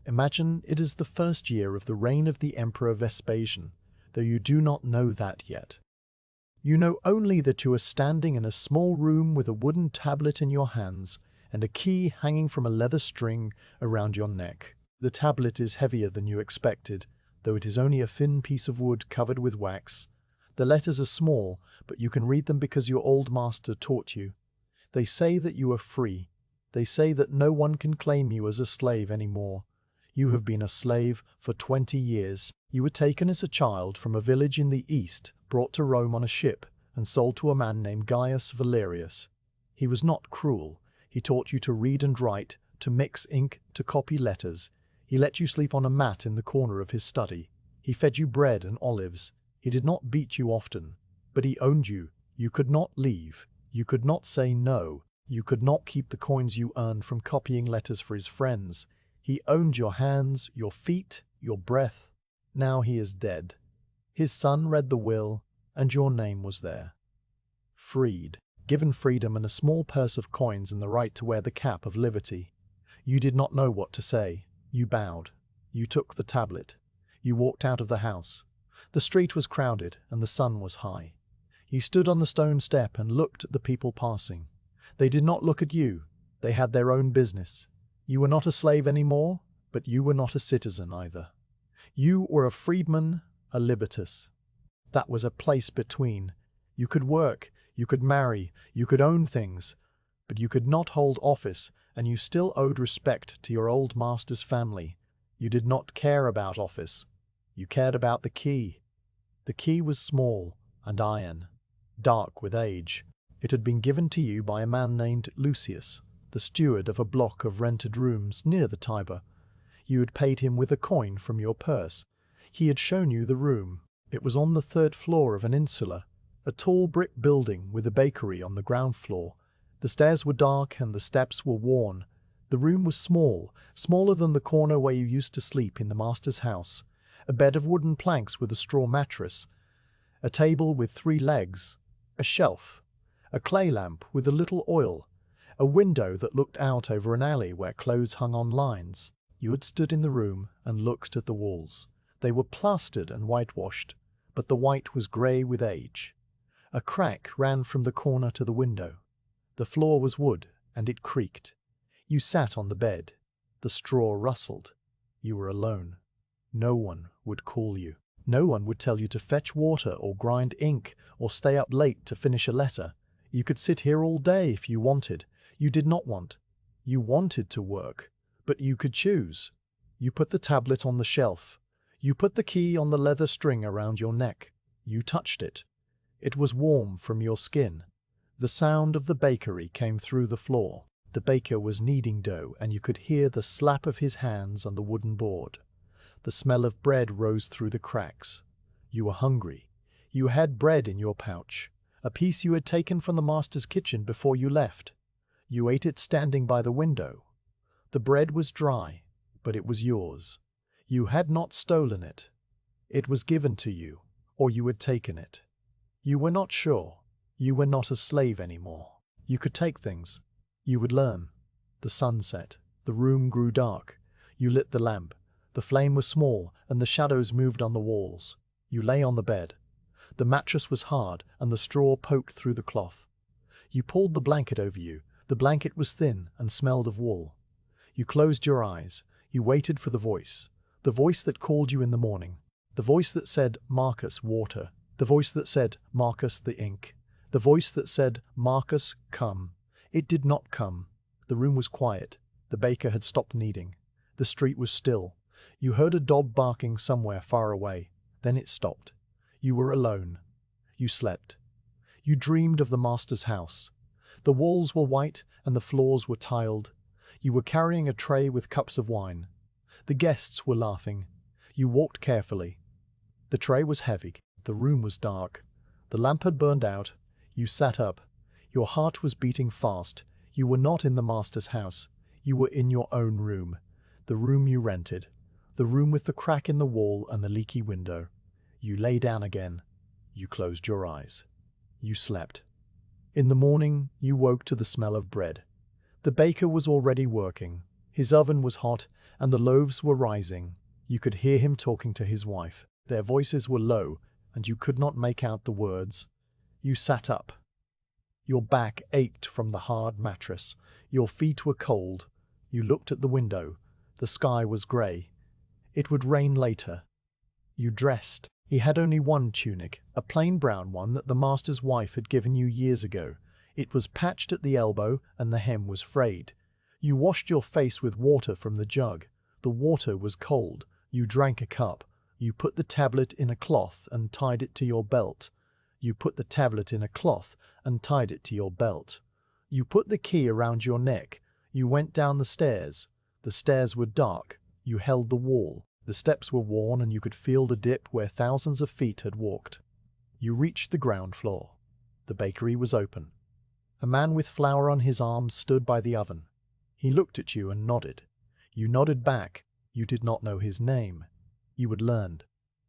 Imagine it is the first year of the reign of the Emperor Vespasian, though you do not know that yet. You know only that you are standing in a small room with a wooden tablet in your hands and a key hanging from a leather string around your neck. The tablet is heavier than you expected, though it is only a thin piece of wood covered with wax. The letters are small, but you can read them because your old master taught you. They say that you are free. They say that no one can claim you as a slave anymore. You have been a slave for 20 years. You were taken as a child from a village in the east, brought to Rome on a ship, and sold to a man named Gaius Valerius. He was not cruel. He taught you to read and write, to mix ink, to copy letters. He let you sleep on a mat in the corner of his study. He fed you bread and olives. He did not beat you often, but he owned you. You could not leave. You could not say no. You could not keep the coins you earned from copying letters for his friends. He owned your hands, your feet, your breath. Now he is dead. His son read the will, and your name was there. Freed, given freedom and a small purse of coins and the right to wear the cap of liberty. You did not know what to say. You bowed. You took the tablet. You walked out of the house. The street was crowded, and the sun was high. You stood on the stone step and looked at the people passing. They did not look at you. They had their own business. You were not a slave anymore, but you were not a citizen either. You were a freedman, a libertus. That was a place between. You could work, you could marry, you could own things, but you could not hold office, and you still owed respect to your old master's family. You did not care about office. You cared about the key. The key was small and iron, dark with age. It had been given to you by a man named Lucius, the steward of a block of rented rooms near the Tiber. You had paid him with a coin from your purse. He had shown you the room. It was on the 3rd floor of an insula, a tall brick building with a bakery on the ground floor. The stairs were dark and the steps were worn. The room was small, smaller than the corner where you used to sleep in the master's house. A bed of wooden planks with a straw mattress, a table with 3 legs, a shelf, a clay lamp with a little oil, a window that looked out over an alley where clothes hung on lines. You had stood in the room and looked at the walls. They were plastered and whitewashed, but the white was grey with age. A crack ran from the corner to the window. The floor was wood, and it creaked. You sat on the bed. The straw rustled. You were alone. No one would call you. No one would tell you to fetch water or grind ink or stay up late to finish a letter. You could sit here all day if you wanted. You did not want. You wanted to work, but you could choose. You put the tablet on the shelf. You put the key on the leather string around your neck. You touched it. It was warm from your skin. The sound of the bakery came through the floor. The baker was kneading dough, and you could hear the slap of his hands on the wooden board. The smell of bread rose through the cracks. You were hungry. You had bread in your pouch, a piece you had taken from the master's kitchen before you left. You ate it standing by the window. The bread was dry, but it was yours. You had not stolen it. It was given to you, or you had taken it. You were not sure. You were not a slave anymore. You could take things. You would learn. The sun set. The room grew dark. You lit the lamp. The flame was small, and the shadows moved on the walls. You lay on the bed. The mattress was hard, and the straw poked through the cloth. You pulled the blanket over you. The blanket was thin and smelled of wool. You closed your eyes. You waited for the voice that called you in the morning. The voice that said, "Marcus, water." The voice that said, "Marcus, the ink." The voice that said, "Marcus, come." It did not come. The room was quiet. The baker had stopped kneading. The street was still. You heard a dog barking somewhere far away. Then it stopped. You were alone. You slept. You dreamed of the master's house. The walls were white and the floors were tiled. You were carrying a tray with cups of wine. The guests were laughing. You walked carefully. The tray was heavy. The room was dark. The lamp had burned out. You sat up. Your heart was beating fast. You were not in the master's house. You were in your own room. The room you rented. The room with the crack in the wall and the leaky window. You lay down again. You closed your eyes. You slept. In the morning, you woke to the smell of bread. The baker was already working. His oven was hot, and the loaves were rising. You could hear him talking to his wife. Their voices were low, and you could not make out the words. You sat up. Your back ached from the hard mattress. Your feet were cold. You looked at the window. The sky was grey. It would rain later. You dressed. He had only one tunic, a plain brown one that the master's wife had given you years ago. It was patched at the elbow, and the hem was frayed. You washed your face with water from the jug. The water was cold. You drank a cup. You put the tablet in a cloth and tied it to your belt. You put the tablet in a cloth and tied it to your belt. You put the key around your neck. You went down the stairs. The stairs were dark. You held the wall. The steps were worn, and you could feel the dip where thousands of feet had walked. You reached the ground floor. The bakery was open. A man with flour on his arms stood by the oven. He looked at you and nodded. You nodded back. You did not know his name. You had learned.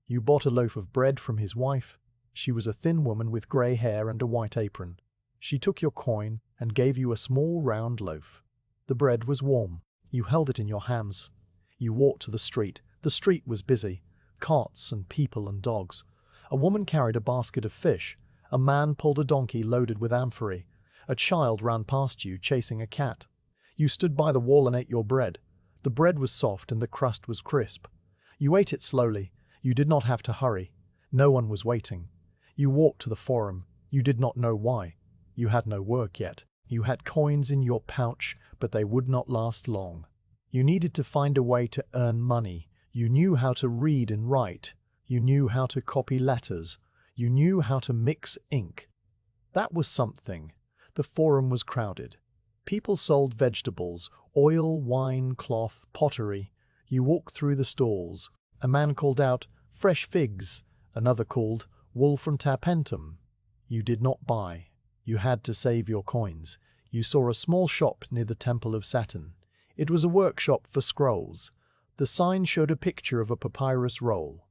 You bought a loaf of bread from his wife. She was a thin woman with grey hair and a white apron. She took your coin and gave you a small round loaf. The bread was warm. You held it in your hands. You walked to the street. The street was busy. Carts and people and dogs. A woman carried a basket of fish. A man pulled a donkey loaded with amphorae. A child ran past you, chasing a cat. You stood by the wall and ate your bread. The bread was soft and the crust was crisp. You ate it slowly. You did not have to hurry. No one was waiting. You walked to the forum. You did not know why. You had no work yet. You had coins in your pouch, but they would not last long. You needed to find a way to earn money. You knew how to read and write. You knew how to copy letters. You knew how to mix ink. That was something. The forum was crowded. People sold vegetables, oil, wine, cloth, pottery. You walked through the stalls. A man called out, "Fresh figs." Another called, "Wool from Tarpentum." You did not buy. You had to save your coins. You saw a small shop near the Temple of Saturn. It was a workshop for scrolls. The sign showed a picture of a papyrus roll.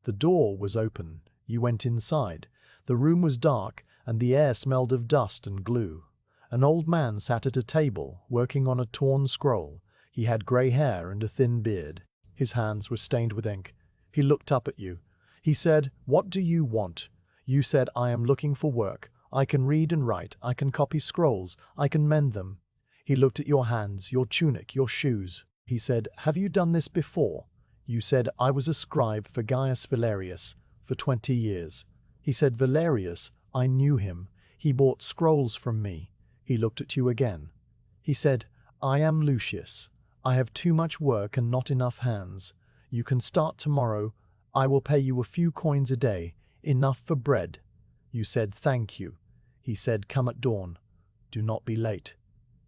The door was open. You went inside. The room was dark, and the air smelled of dust and glue. An old man sat at a table, working on a torn scroll. He had grey hair and a thin beard. His hands were stained with ink. He looked up at you. He said, "What do you want?" You said, "I am looking for work. I can read and write. I can copy scrolls. I can mend them." He looked at your hands, your tunic, your shoes. He said, "Have you done this before?" You said, "I was a scribe for Gaius Valerius for 20 years. He said, "Valerius, I knew him. He bought scrolls from me." He looked at you again. He said, "I am Lucius. I have too much work and not enough hands. You can start tomorrow. I will pay you a few coins a day, enough for bread." You said, "Thank you." He said, "Come at dawn. Do not be late."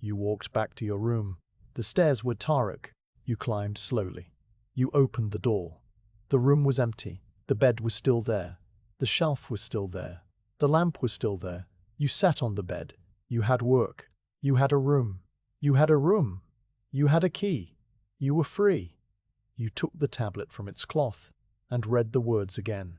You walked back to your room. The stairs were Tarek. You climbed slowly. You opened the door. The room was empty. The bed was still there. The shelf was still there. The lamp was still there. You sat on the bed. You had work. You had a room. You had a room. You had a key. You were free. You took the tablet from its cloth and read the words again.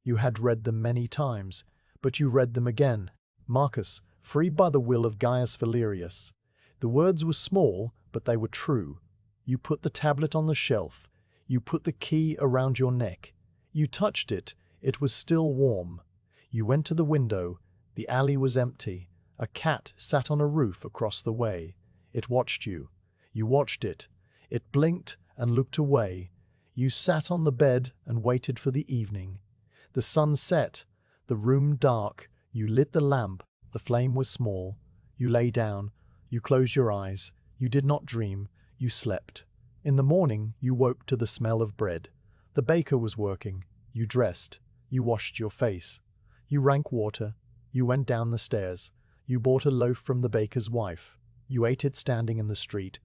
You had read them many times, but you read them again. Marcus, free by the will of Gaius Valerius. The words were small, but they were true. You put the tablet on the shelf. You put the key around your neck. You touched it. It was still warm. You went to the window. The alley was empty. A cat sat on a roof across the way. It watched you. You watched it. It blinked and looked away. You sat on the bed and waited for the evening. The sun set. The room dark. You lit the lamp. The flame was small. You lay down. You closed your eyes. You did not dream. You slept. In the morning, you woke to the smell of bread. The baker was working. You dressed. You washed your face. You drank water. You went down the stairs. You bought a loaf from the baker's wife. You ate it standing in the street.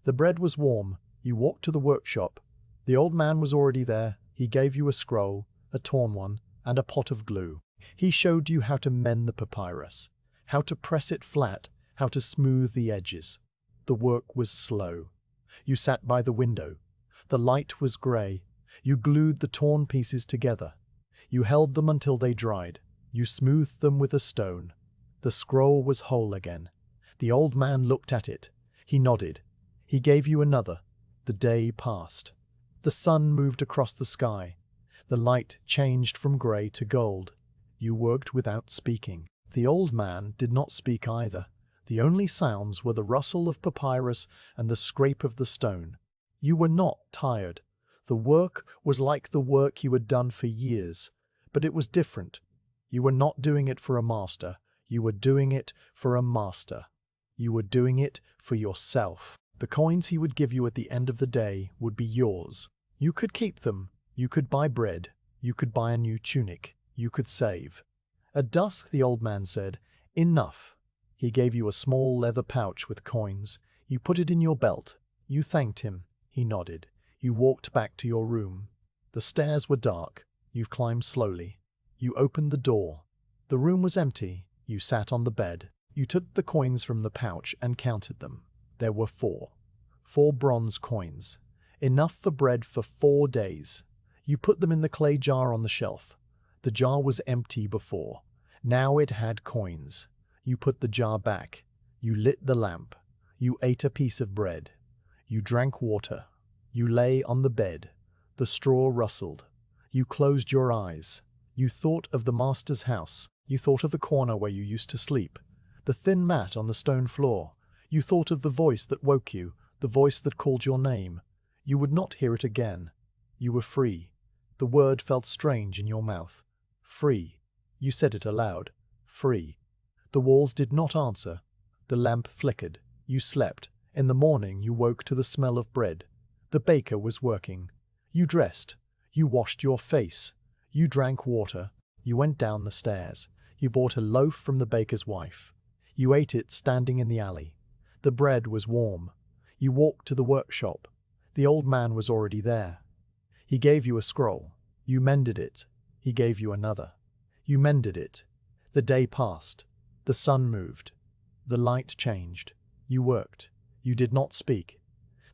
The bread was warm. You walked to the workshop. The old man was already there. He gave you a scroll, a torn one, and a pot of glue. He showed you how to mend the papyrus, how to press it flat, how to smooth the edges. The work was slow. You sat by the window. The light was grey. You glued the torn pieces together. You held them until they dried. You smoothed them with a stone. The scroll was whole again. The old man looked at it. He nodded. He gave you another. The day passed. The sun moved across the sky. The light changed from grey to gold. You worked without speaking. The old man did not speak either. The only sounds were the rustle of papyrus and the scrape of the stone. You were not tired. The work was like the work you had done for years, but it was different. You were not doing it for a master. You were doing it for a master. You were doing it for yourself. The coins he would give you at the end of the day would be yours. You could keep them. You could buy bread. You could buy a new tunic. You could save. At dusk, the old man said, "Enough." He gave you a small leather pouch with coins. You put it in your belt. You thanked him. He nodded. You walked back to your room. The stairs were dark. You climbed slowly. You opened the door. The room was empty. You sat on the bed. You took the coins from the pouch and counted them. There were 4. 4 bronze coins. Enough for bread for 4 days. You put them in the clay jar on the shelf. The jar was empty before. Now it had coins. You put the jar back. You lit the lamp. You ate a piece of bread. You drank water. You lay on the bed. The straw rustled. You closed your eyes. You thought of the master's house. You thought of the corner where you used to sleep. The thin mat on the stone floor. You thought of the voice that woke you, the voice that called your name. You would not hear it again. You were free. The word felt strange in your mouth. Free. You said it aloud. Free. The walls did not answer. The lamp flickered. You slept. In the morning you woke to the smell of bread. The baker was working. You dressed. You washed your face. You drank water. You went down the stairs. You bought a loaf from the baker's wife. You ate it standing in the alley. The bread was warm. You walked to the workshop. The old man was already there. He gave you a scroll. You mended it. He gave you another. You mended it. The day passed. The sun moved. The light changed. You worked. You did not speak.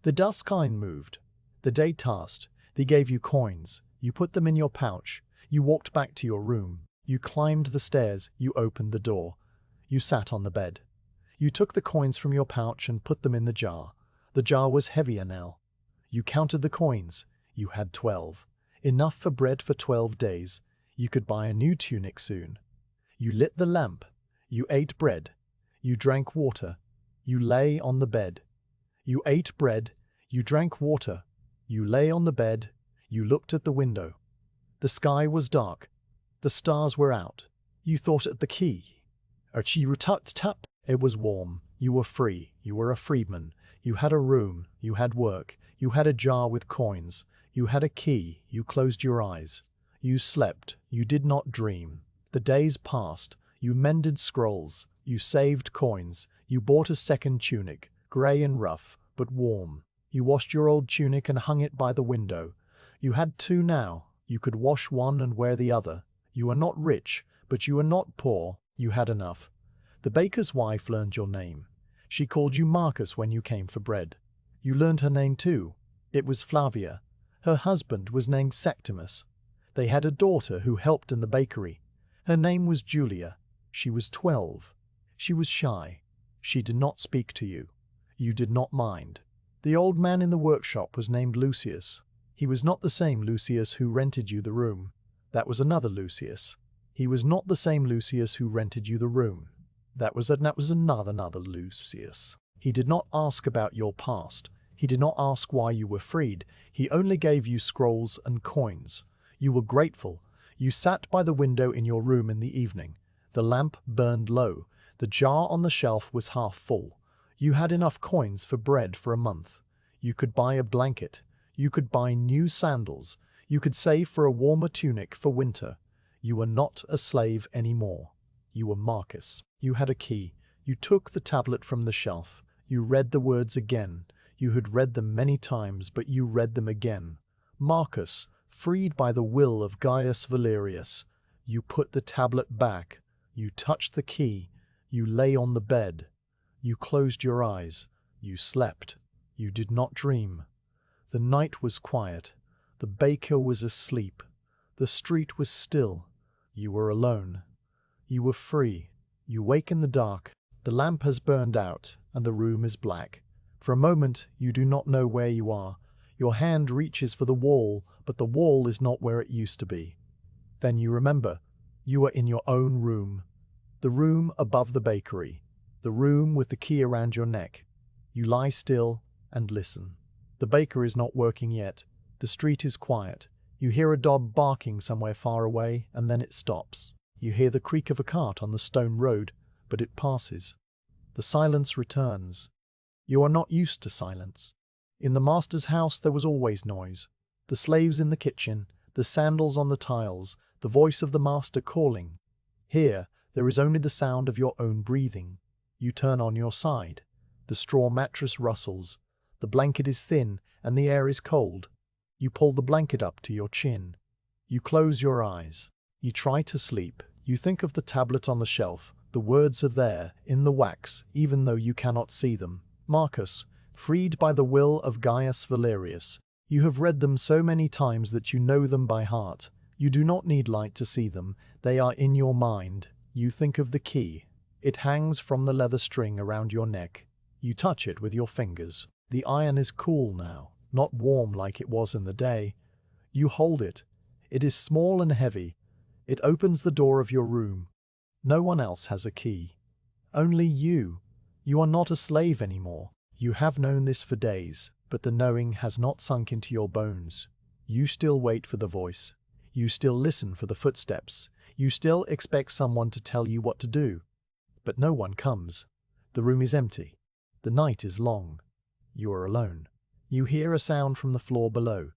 The dusk moved. The day passed. They gave you coins. You put them in your pouch. You walked back to your room. You climbed the stairs. You opened the door. You sat on the bed. You took the coins from your pouch and put them in the jar. The jar was heavier now. You counted the coins. You had 12. Enough for bread for 12 days. You could buy a new tunic soon. You lit the lamp. You ate bread. You drank water. You lay on the bed. You ate bread. You drank water. You lay on the bed. You looked at the window. The sky was dark. The stars were out. You thought at the key. Tap. It was warm. You were free. You were a freedman. You had a room. You had work. You had a jar with coins. You had a key. You closed your eyes. You slept. You did not dream. The days passed. You mended scrolls. You saved coins. You bought a second tunic, grey and rough, but warm. You washed your old tunic and hung it by the window. You had 2 now. You could wash one and wear the other. You were not rich, but you were not poor. You had enough. The baker's wife learned your name. She called you Marcus when you came for bread. You learned her name too. It was Flavia. Her husband was named Septimus. They had a daughter who helped in the bakery. Her name was Julia. She was 12. She was shy. She did not speak to you. You did not mind. The old man in the workshop was named Lucius. He was not the same Lucius who rented you the room. That was another Lucius. He was not the same Lucius who rented you the room. That was another Lucius. He did not ask about your past. He did not ask why you were freed. He only gave you scrolls and coins. You were grateful. You sat by the window in your room in the evening. The lamp burned low. The jar on the shelf was half full. You had enough coins for bread for a month. You could buy a blanket. You could buy new sandals. You could save for a warmer tunic for winter. You were not a slave anymore. You were Marcus. You had a key. You took the tablet from the shelf. You read the words again. You had read them many times, but you read them again. Marcus, freed by the will of Gaius Valerius. You put the tablet back. You touched the key. You lay on the bed. You closed your eyes. You slept. You did not dream. The night was quiet. The baker was asleep. The street was still. You were alone. You were free. You wake in the dark. The lamp has burned out, and the room is black. For a moment, you do not know where you are. Your hand reaches for the wall, but the wall is not where it used to be. Then you remember, you are in your own room. The room above the bakery. The room with the key around your neck. You lie still and listen. The baker is not working yet. The street is quiet. You hear a dog barking somewhere far away, and then it stops. You hear the creak of a cart on the stone road, but it passes. The silence returns. You are not used to silence. In the master's house there was always noise. The slaves in the kitchen, the sandals on the tiles, the voice of the master calling. Here, there is only the sound of your own breathing. You turn on your side. The straw mattress rustles. The blanket is thin and the air is cold. You pull the blanket up to your chin. You close your eyes. You try to sleep. You think of the tablet on the shelf. The words are there, in the wax, even though you cannot see them. Marcus, freed by the will of Gaius Valerius. You have read them so many times that you know them by heart. You do not need light to see them. They are in your mind. You think of the key. It hangs from the leather string around your neck. You touch it with your fingers. The iron is cool now, not warm like it was in the day. You hold it. It is small and heavy. It opens the door of your room. No one else has a key. Only you. You are not a slave anymore. You have known this for days, but the knowing has not sunk into your bones. You still wait for the voice. You still listen for the footsteps. You still expect someone to tell you what to do. But no one comes. The room is empty. The night is long. You are alone. You hear a sound from the floor below.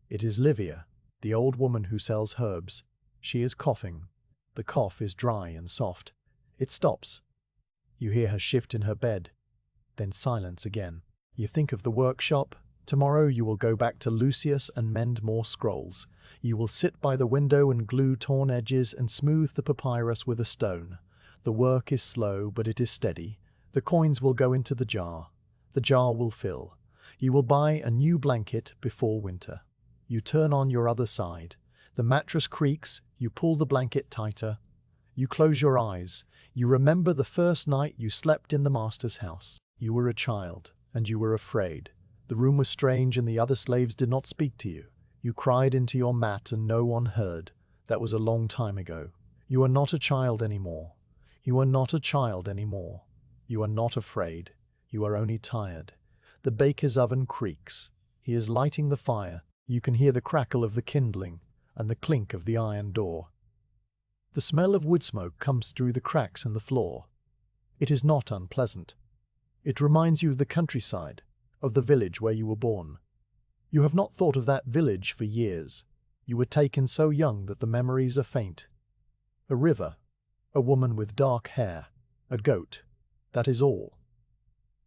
It is Livia, the old woman who sells herbs. She is coughing. The cough is dry and soft. It stops. You hear her shift in her bed. Then silence again. You think of the workshop. Tomorrow you will go back to Lucius and mend more scrolls. You will sit by the window and glue torn edges and smooth the papyrus with a stone. The work is slow, but it is steady. The coins will go into the jar. The jar will fill. You will buy a new blanket before winter. You turn on your other side. The mattress creaks. You pull the blanket tighter. You close your eyes. You remember the first night you slept in the master's house. You were a child, and you were afraid. The room was strange and the other slaves did not speak to you. You cried into your mat and no one heard. That was a long time ago. You are not a child anymore. You are not a child anymore. You are not afraid. You are only tired. The baker's oven creaks. He is lighting the fire. You can hear the crackle of the kindling and the clink of the iron door. The smell of wood smoke comes through the cracks in the floor. It is not unpleasant. It reminds you of the countryside, of the village where you were born. You have not thought of that village for years. You were taken so young that the memories are faint. A river, a woman with dark hair, a goat. That is all.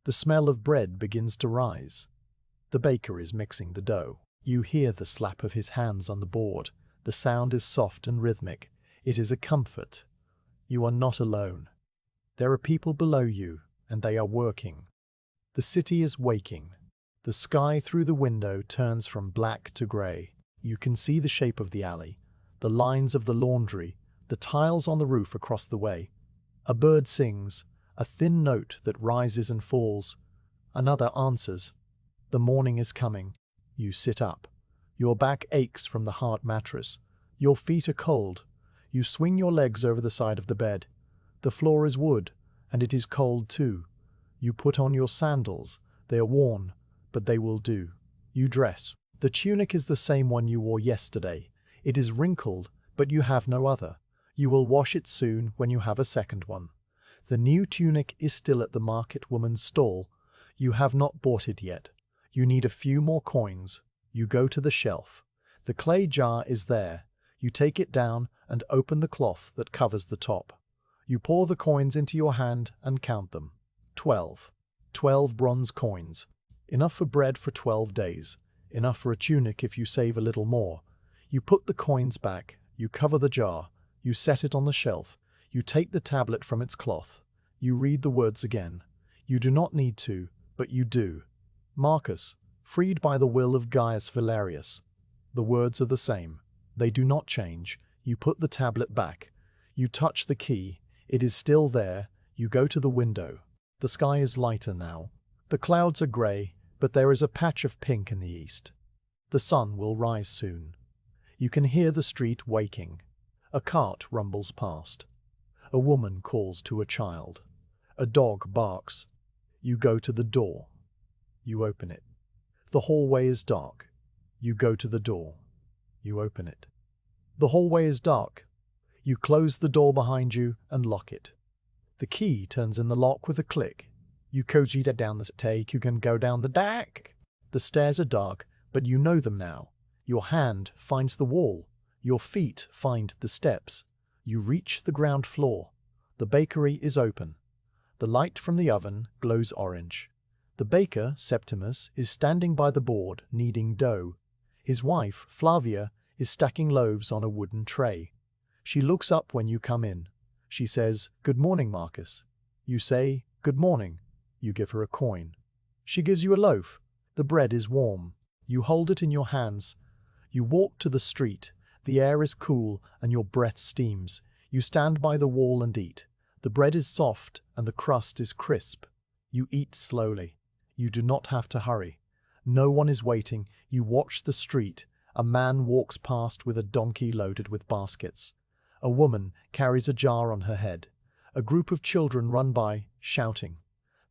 The smell of bread begins to rise. The baker is mixing the dough. You hear the slap of his hands on the board. The sound is soft and rhythmic. It is a comfort. You are not alone. There are people below you, and they are working. The city is waking. The sky through the window turns from black to grey. You can see the shape of the alley, the lines of the laundry, the tiles on the roof across the way. A bird sings, a thin note that rises and falls. Another answers. The morning is coming. You sit up. Your back aches from the hard mattress. Your feet are cold. You swing your legs over the side of the bed. The floor is wood, and it is cold too. You put on your sandals. They are worn, but they will do. You dress. The tunic is the same one you wore yesterday. It is wrinkled, but you have no other. You will wash it soon when you have a second one. The new tunic is still at the market woman's stall. You have not bought it yet. You need a few more coins. You go to the shelf. The clay jar is there. You take it down and open the cloth that covers the top. You pour the coins into your hand and count them. 12. 12 bronze coins. Enough for bread for 12 days. Enough for a tunic if you save a little more. You put the coins back. You cover the jar. You set it on the shelf. You take the tablet from its cloth. You read the words again. You do not need to, but you do. Marcus, freed by the will of Gaius Valerius. The words are the same. They do not change. You put the tablet back. You touch the key. It is still there. You go to the window. The sky is lighter now. The clouds are grey, but there is a patch of pink in the east. The sun will rise soon. You can hear the street waking. A cart rumbles past. A woman calls to a child. A dog barks. You go to the door. You open it. The hallway is dark. You go to the door. You open it. The hallway is dark. You close the door behind you and lock it. The key turns in the lock with a click. You cozy down the stairs. You can go down the deck. The stairs are dark, but you know them now. Your hand finds the wall. Your feet find the steps. You reach the ground floor. The bakery is open. The light from the oven glows orange. The baker, Septimus, is standing by the board, kneading dough. His wife, Flavia, is stacking loaves on a wooden tray. She looks up when you come in. She says, "Good morning, Marcus." You say, "Good morning." You give her a coin. She gives you a loaf. The bread is warm. You hold it in your hands. You walk to the street. The air is cool and your breath steams. You stand by the wall and eat. The bread is soft and the crust is crisp. You eat slowly. You do not have to hurry. No one is waiting. You watch the street. A man walks past with a donkey loaded with baskets. A woman carries a jar on her head. A group of children run by, shouting.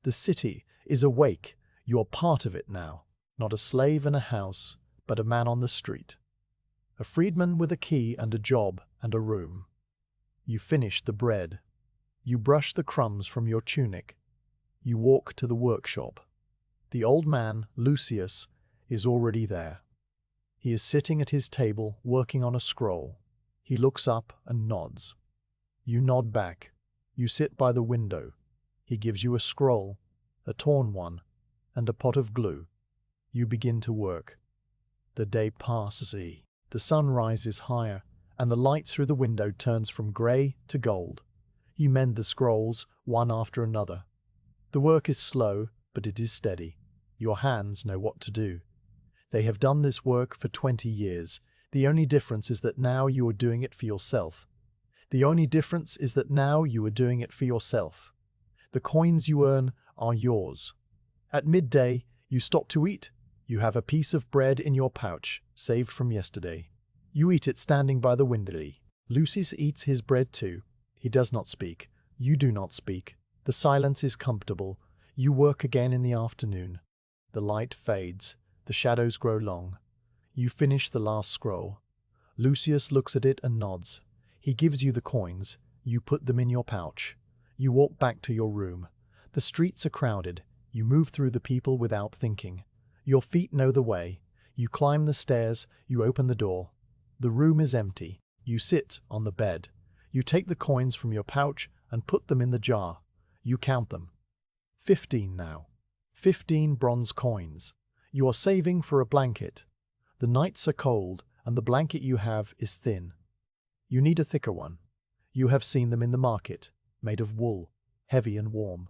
The city is awake. You are part of it now. Not a slave in a house, but a man on the street. A freedman with a key and a job and a room. You finish the bread. You brush the crumbs from your tunic. You walk to the workshop. The old man, Lucius, is already there. He is sitting at his table working on a scroll. He looks up and nods. You nod back. You sit by the window. He gives you a scroll, a torn one, and a pot of glue. You begin to work. The day passes. The sun rises higher, and the light through the window turns from grey to gold. You mend the scrolls, one after another. The work is slow, but it is steady. Your hands know what to do. They have done this work for 20 years. The only difference is that now you are doing it for yourself. The only difference is that now you are doing it for yourself. The coins you earn are yours. At midday, you stop to eat. You have a piece of bread in your pouch, saved from yesterday. You eat it standing by the window. Lucius eats his bread too. He does not speak. You do not speak. The silence is comfortable. You work again in the afternoon. The light fades. The shadows grow long. You finish the last scroll. Lucius looks at it and nods. He gives you the coins. You put them in your pouch. You walk back to your room. The streets are crowded. You move through the people without thinking. Your feet know the way. You climb the stairs. You open the door. The room is empty. You sit on the bed. You take the coins from your pouch and put them in the jar. You count them. 15 now. 15 bronze coins. You are saving for a blanket. The nights are cold, and the blanket you have is thin. You need a thicker one. You have seen them in the market, made of wool, heavy and warm.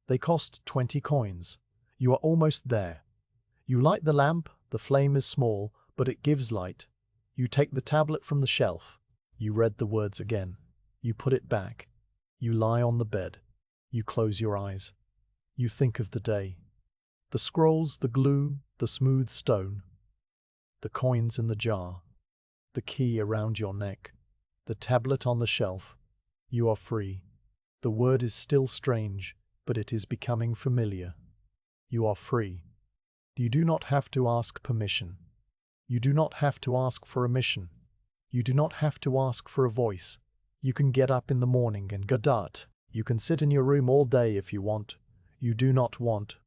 They cost 20 coins. You are almost there. You light the lamp. The flame is small, but it gives light. You take the tablet from the shelf. You read the words again. You put it back. You lie on the bed. You close your eyes. You think of the day. The scrolls, the glue, the smooth stone. The coins in the jar. The key around your neck. The tablet on the shelf. You are free. The word is still strange, but it is becoming familiar. You are free. You do not have to ask permission. You do not have to ask for a mission. You do not have to ask for a voice. You can get up in the morning and go dart. You can sit in your room all day if you want. You do not want,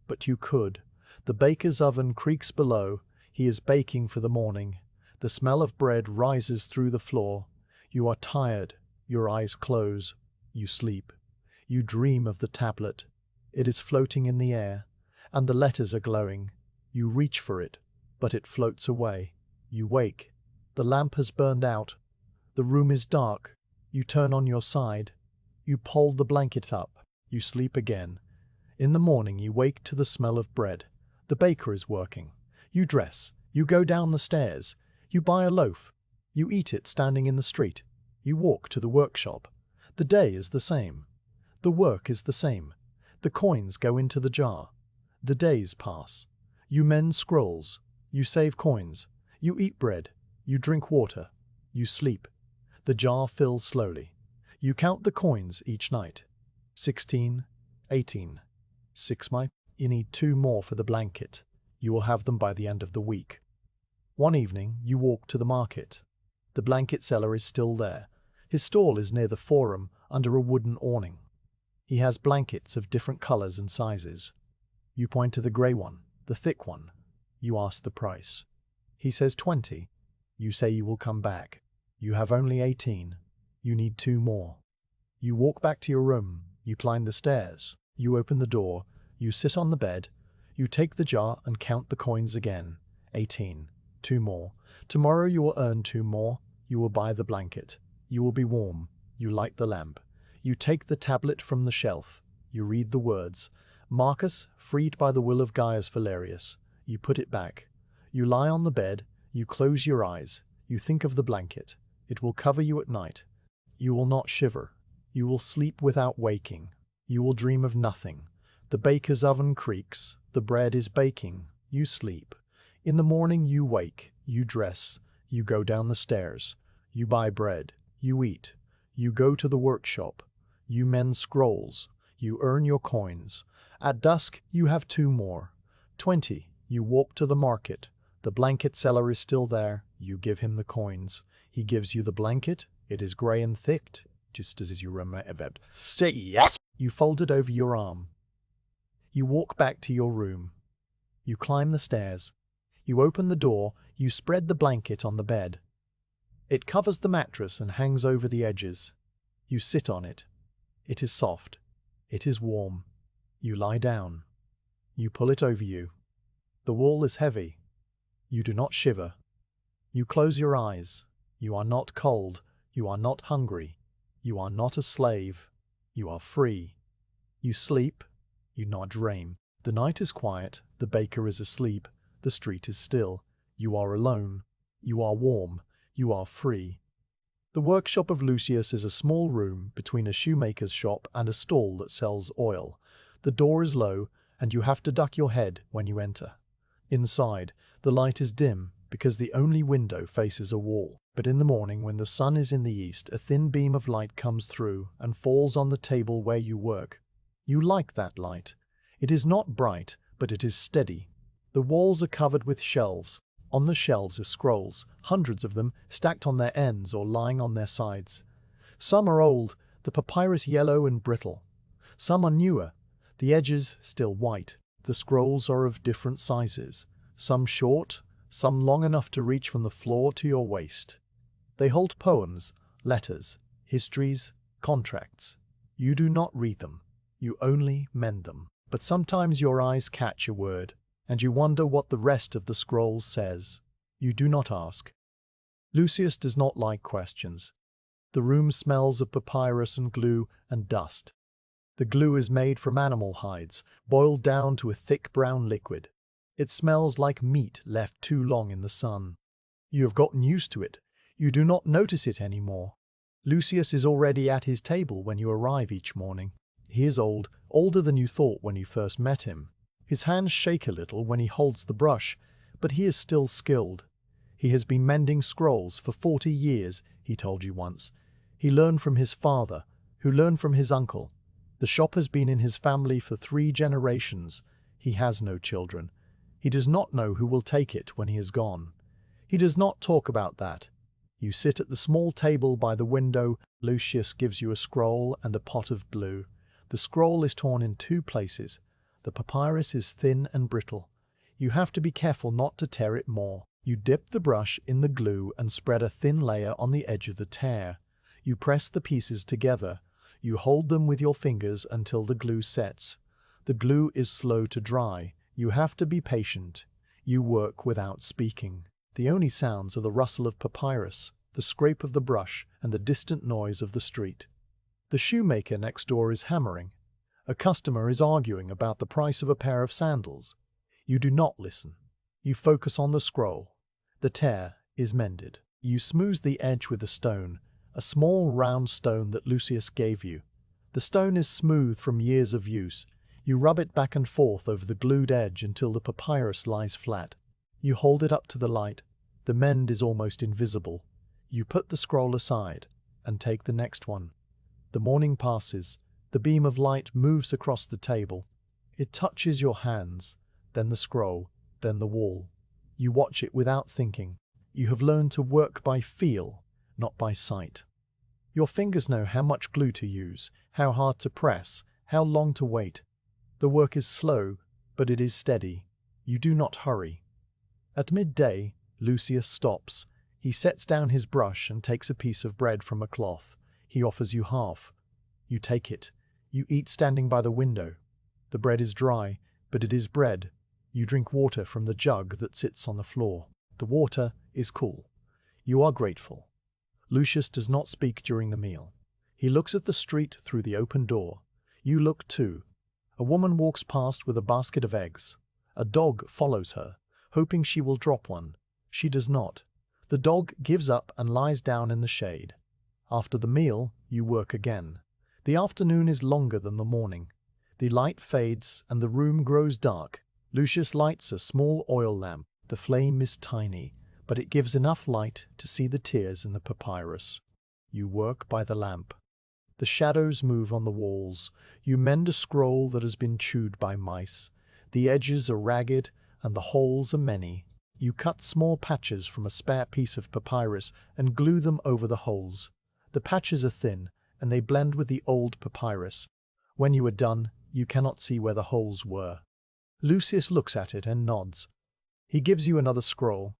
but you could. The baker's oven creaks below. He is baking for the morning. The smell of bread rises through the floor. You are tired. Your eyes close. You sleep. You dream of the tablet. It is floating in the air, and the letters are glowing. You reach for it, but it floats away. You wake. The lamp has burned out. The room is dark. You turn on your side. You pull the blanket up. You sleep again. In the morning you wake to the smell of bread. The baker is working. You dress. You go down the stairs. You buy a loaf. You eat it standing in the street. You walk to the workshop. The day is the same. The work is the same. The coins go into the jar. The days pass. You mend scrolls. You save coins. You eat bread. You drink water. You sleep. The jar fills slowly. You count the coins each night. 16, 18. 6 my. You need 2 more for the blanket. You will have them by the end of the week. One evening, you walk to the market. The blanket seller is still there. His stall is near the forum under a wooden awning. He has blankets of different colors and sizes. You point to the gray one, the thick one. You ask the price. He says 20. You say you will come back. You have only 18. You need 2 more. You walk back to your room. You climb the stairs. You open the door. You sit on the bed. You take the jar and count the coins again. 18. 2 more. Tomorrow you will earn 2 more. You will buy the blanket. You will be warm. You light the lamp. You take the tablet from the shelf. You read the words, Marcus, freed by the will of Gaius Valerius. You put it back. You lie on the bed. You close your eyes. You think of the blanket. It will cover you at night. You will not shiver. You will sleep without waking. You will dream of nothing. The baker's oven creaks. The bread is baking. You sleep. In the morning you wake. You dress. You go down the stairs. You buy bread. You eat. You go to the workshop. You mend scrolls. You earn your coins. At dusk you have 2 more. 20. You walk to the market. The blanket seller is still there. You give him the coins. He gives you the blanket. It is grey and thick, just as you remember. Say yes! You fold it over your arm. You walk back to your room. You climb the stairs. You open the door. You spread the blanket on the bed. It covers the mattress and hangs over the edges. You sit on it. It is soft. It is warm. You lie down. You pull it over you. The wool is heavy. You do not shiver. You close your eyes. You are not cold. You are not hungry. You are not a slave. You are free. You sleep. You not dream. The night is quiet. The baker is asleep. The street is still. You are alone. You are warm. You are free. The workshop of Lucius is a small room between a shoemaker's shop and a stall that sells oil. The door is low, and you have to duck your head when you enter. Inside, the light is dim because the only window faces a wall. But in the morning, when the sun is in the east, a thin beam of light comes through and falls on the table where you work. You like that light. It is not bright, but it is steady. The walls are covered with shelves. On the shelves are scrolls, hundreds of them, stacked on their ends or lying on their sides. Some are old, the papyrus yellow and brittle. Some are newer, the edges still white. The scrolls are of different sizes, some short, some long enough to reach from the floor to your waist. They hold poems, letters, histories, contracts. You do not read them, you only mend them. But sometimes your eyes catch a word, and you wonder what the rest of the scrolls says. You do not ask. Lucius does not like questions. The room smells of papyrus and glue and dust. The glue is made from animal hides, boiled down to a thick brown liquid. It smells like meat left too long in the sun. You have gotten used to it. You do not notice it anymore. Lucius is already at his table when you arrive each morning. He is old, older than you thought when you first met him. His hands shake a little when he holds the brush, but he is still skilled. He has been mending scrolls for 40 years, he told you once. He learned from his father, who learned from his uncle. The shop has been in his family for 3 generations. He has no children. He does not know who will take it when he is gone. He does not talk about that. You sit at the small table by the window. Lucius gives you a scroll and a pot of glue. The scroll is torn in 2 places. The papyrus is thin and brittle. You have to be careful not to tear it more. You dip the brush in the glue and spread a thin layer on the edge of the tear. You press the pieces together. You hold them with your fingers until the glue sets. The glue is slow to dry. You have to be patient. You work without speaking. The only sounds are the rustle of papyrus, the scrape of the brush, and the distant noise of the street. The shoemaker next door is hammering. A customer is arguing about the price of a pair of sandals. You do not listen. You focus on the scroll. The tear is mended. You smooth the edge with a stone, a small round stone that Lucius gave you. The stone is smooth from years of use. You rub it back and forth over the glued edge until the papyrus lies flat. You hold it up to the light. The mend is almost invisible. You put the scroll aside and take the next one. The morning passes. The beam of light moves across the table. It touches your hands, then the scroll, then the wall. You watch it without thinking. You have learned to work by feel, not by sight. Your fingers know how much glue to use, how hard to press, how long to wait. The work is slow, but it is steady. You do not hurry. At midday, Lucius stops. He sets down his brush and takes a piece of bread from a cloth. He offers you half. You take it. You eat standing by the window. The bread is dry, but it is bread. You drink water from the jug that sits on the floor. The water is cool. You are grateful. Lucius does not speak during the meal. He looks at the street through the open door. You look too. A woman walks past with a basket of eggs. A dog follows her, hoping she will drop one. She does not. The dog gives up and lies down in the shade. After the meal, you work again. The afternoon is longer than the morning. The light fades and the room grows dark. Lucius lights a small oil lamp. The flame is tiny, but it gives enough light to see the tears in the papyrus. You work by the lamp. The shadows move on the walls. You mend a scroll that has been chewed by mice. The edges are ragged and the holes are many. You cut small patches from a spare piece of papyrus and glue them over the holes. The patches are thin and they blend with the old papyrus. When you are done, you cannot see where the holes were. Lucius looks at it and nods. He gives you another scroll.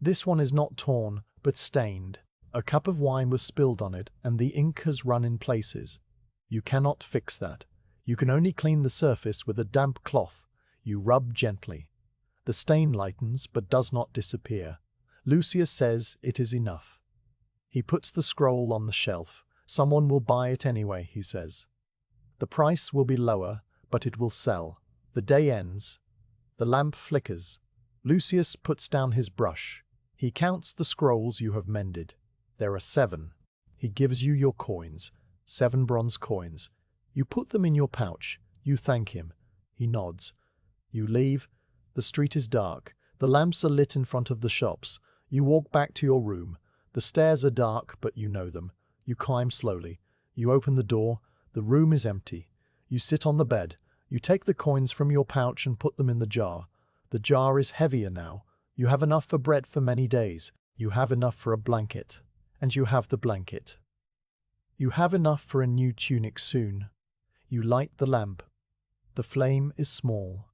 This one is not torn, but stained. A cup of wine was spilled on it and the ink has run in places. You cannot fix that. You can only clean the surface with a damp cloth. You rub gently. The stain lightens but does not disappear. Lucius says it is enough. He puts the scroll on the shelf. Someone will buy it anyway, he says. The price will be lower, but it will sell. The day ends. The lamp flickers. Lucius puts down his brush. He counts the scrolls you have mended. There are 7. He gives you your coins, 7 bronze coins. You put them in your pouch. You thank him. He nods. You leave. The street is dark. The lamps are lit in front of the shops. You walk back to your room. The stairs are dark, but you know them. You climb slowly. You open the door. The room is empty. You sit on the bed. You take the coins from your pouch and put them in the jar. The jar is heavier now. You have enough for bread for many days. You have enough for a blanket. And you have the blanket. You have enough for a new tunic soon. You light the lamp. The flame is small.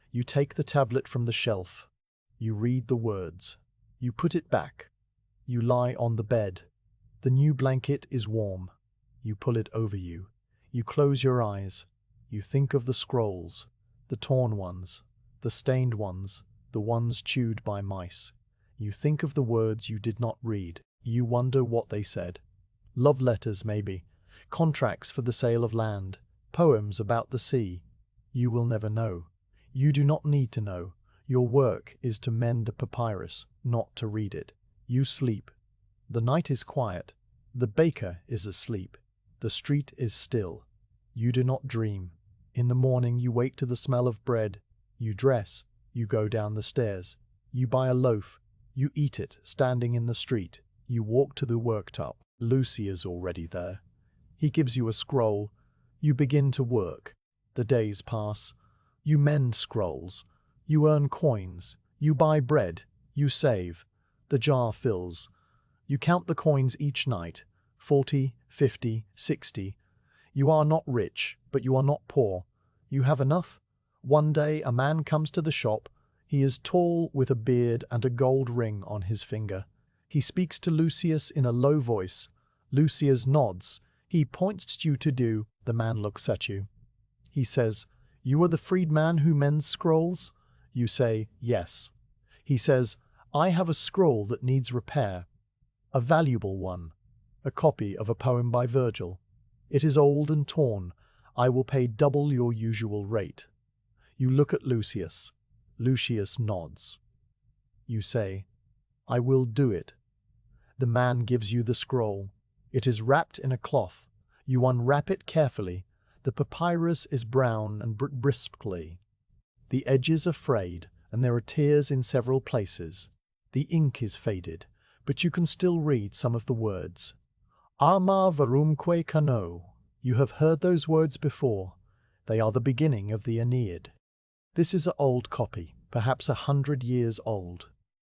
You take the tablet from the shelf. You read the words. You put it back. You lie on the bed. The new blanket is warm. You pull it over you. You close your eyes. You think of the scrolls, the torn ones, the stained ones, the ones chewed by mice. You think of the words you did not read. You wonder what they said. Love letters, maybe. Contracts for the sale of land. Poems about the sea. You will never know. You do not need to know. Your work is to mend the papyrus, not to read it. You sleep. The night is quiet. The baker is asleep. The street is still. You do not dream. In the morning you wake to the smell of bread. You dress. You go down the stairs. You buy a loaf. You eat it, standing in the street. You walk to the worktop. Lucy is already there. He gives you a scroll. You begin to work. The days pass. You mend scrolls. You earn coins. You buy bread. You save. The jar fills. You count the coins each night. 40, 50, 60. You are not rich, but you are not poor. You have enough. One day a man comes to the shop. He is tall, with a beard and a gold ring on his finger. He speaks to Lucius in a low voice. Lucius nods. He points you to do. The man looks at you. He says, "You are the freedman who mends scrolls?" You say, "Yes." He says, "I have a scroll that needs repair. A valuable one. A copy of a poem by Virgil. It is old and torn. I will pay double your usual rate." You look at Lucius. Lucius nods. You say, "I will do it." The man gives you the scroll. It is wrapped in a cloth. You unwrap it carefully. The papyrus is brown and bristly. The edges are frayed, and there are tears in several places. The ink is faded, but you can still read some of the words. Ama varumque cano. You have heard those words before. They are the beginning of the Aeneid. This is an old copy, perhaps 100 years old.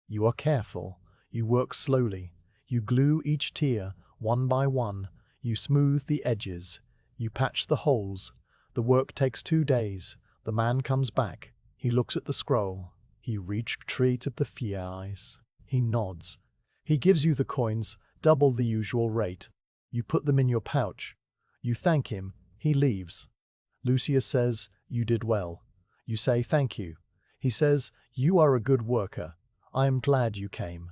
You are careful. You work slowly. You glue each tear, one by one. You smooth the edges. You patch the holes. The work takes 2 days. The man comes back. He looks at the scroll. He retreats the eyes. He nods. He gives you the coins, double the usual rate. You put them in your pouch. You thank him. He leaves. Lucius says, "You did well." You say, "Thank you." He says, "You are a good worker. I am glad you came."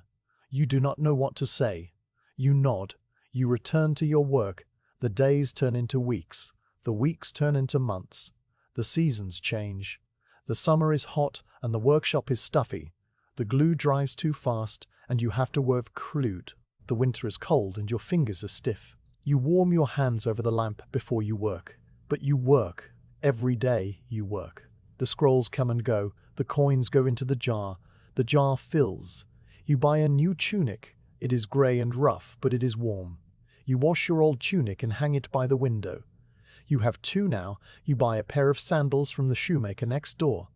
You do not know what to say. You nod. You return to your work. The days turn into weeks. The weeks turn into months. The seasons change. The summer is hot and the workshop is stuffy. The glue dries too fast and you have to work crude. The winter is cold and your fingers are stiff. You warm your hands over the lamp before you work. But you work. Every day you work. The scrolls come and go. The coins go into the jar. The jar fills. You buy a new tunic. It is grey and rough, but it is warm. You wash your old tunic and hang it by the window. You have 2 now. You buy a pair of sandals from the shoemaker next door.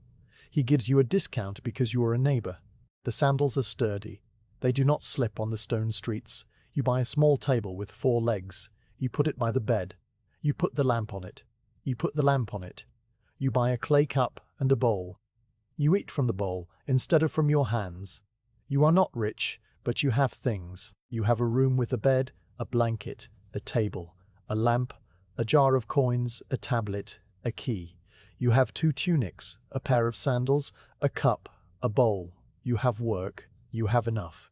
He gives you a discount because you are a neighbour. The sandals are sturdy. They do not slip on the stone streets. You buy a small table with 4 legs. You put it by the bed. You put the lamp on it. You put the lamp on it. You buy a clay cup and a bowl. You eat from the bowl instead of from your hands. You are not rich, but you have things. You have a room with a bed, a blanket, a table, a lamp, a jar of coins, a tablet, a key. You have 2 tunics, a pair of sandals, a cup, a bowl. You have work. You have enough.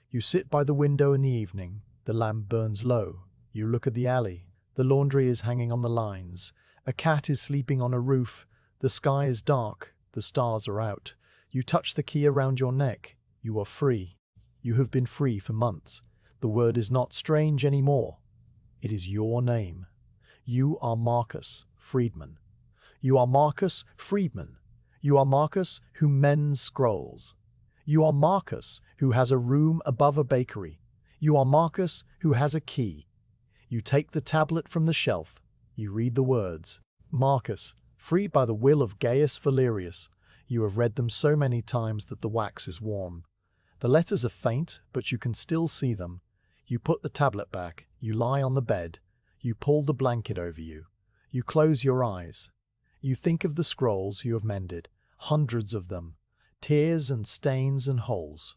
You sit by the window in the evening. The lamp burns low. You look at the alley. The laundry is hanging on the lines. A cat is sleeping on a roof. The sky is dark. The stars are out. You touch the key around your neck. You are free. You have been free for months. The word is not strange anymore. It is your name. You are Marcus Freedman. You are Marcus Freedman. You are Marcus who mends scrolls. You are Marcus who has a room above a bakery. You are Marcus who has a key. You take the tablet from the shelf. You read the words. Marcus, freed by the will of Gaius Valerius. You have read them so many times that the wax is warm. The letters are faint, but you can still see them. You put the tablet back. You lie on the bed. You pull the blanket over you. You close your eyes. You think of the scrolls you have mended, hundreds of them, tears and stains and holes.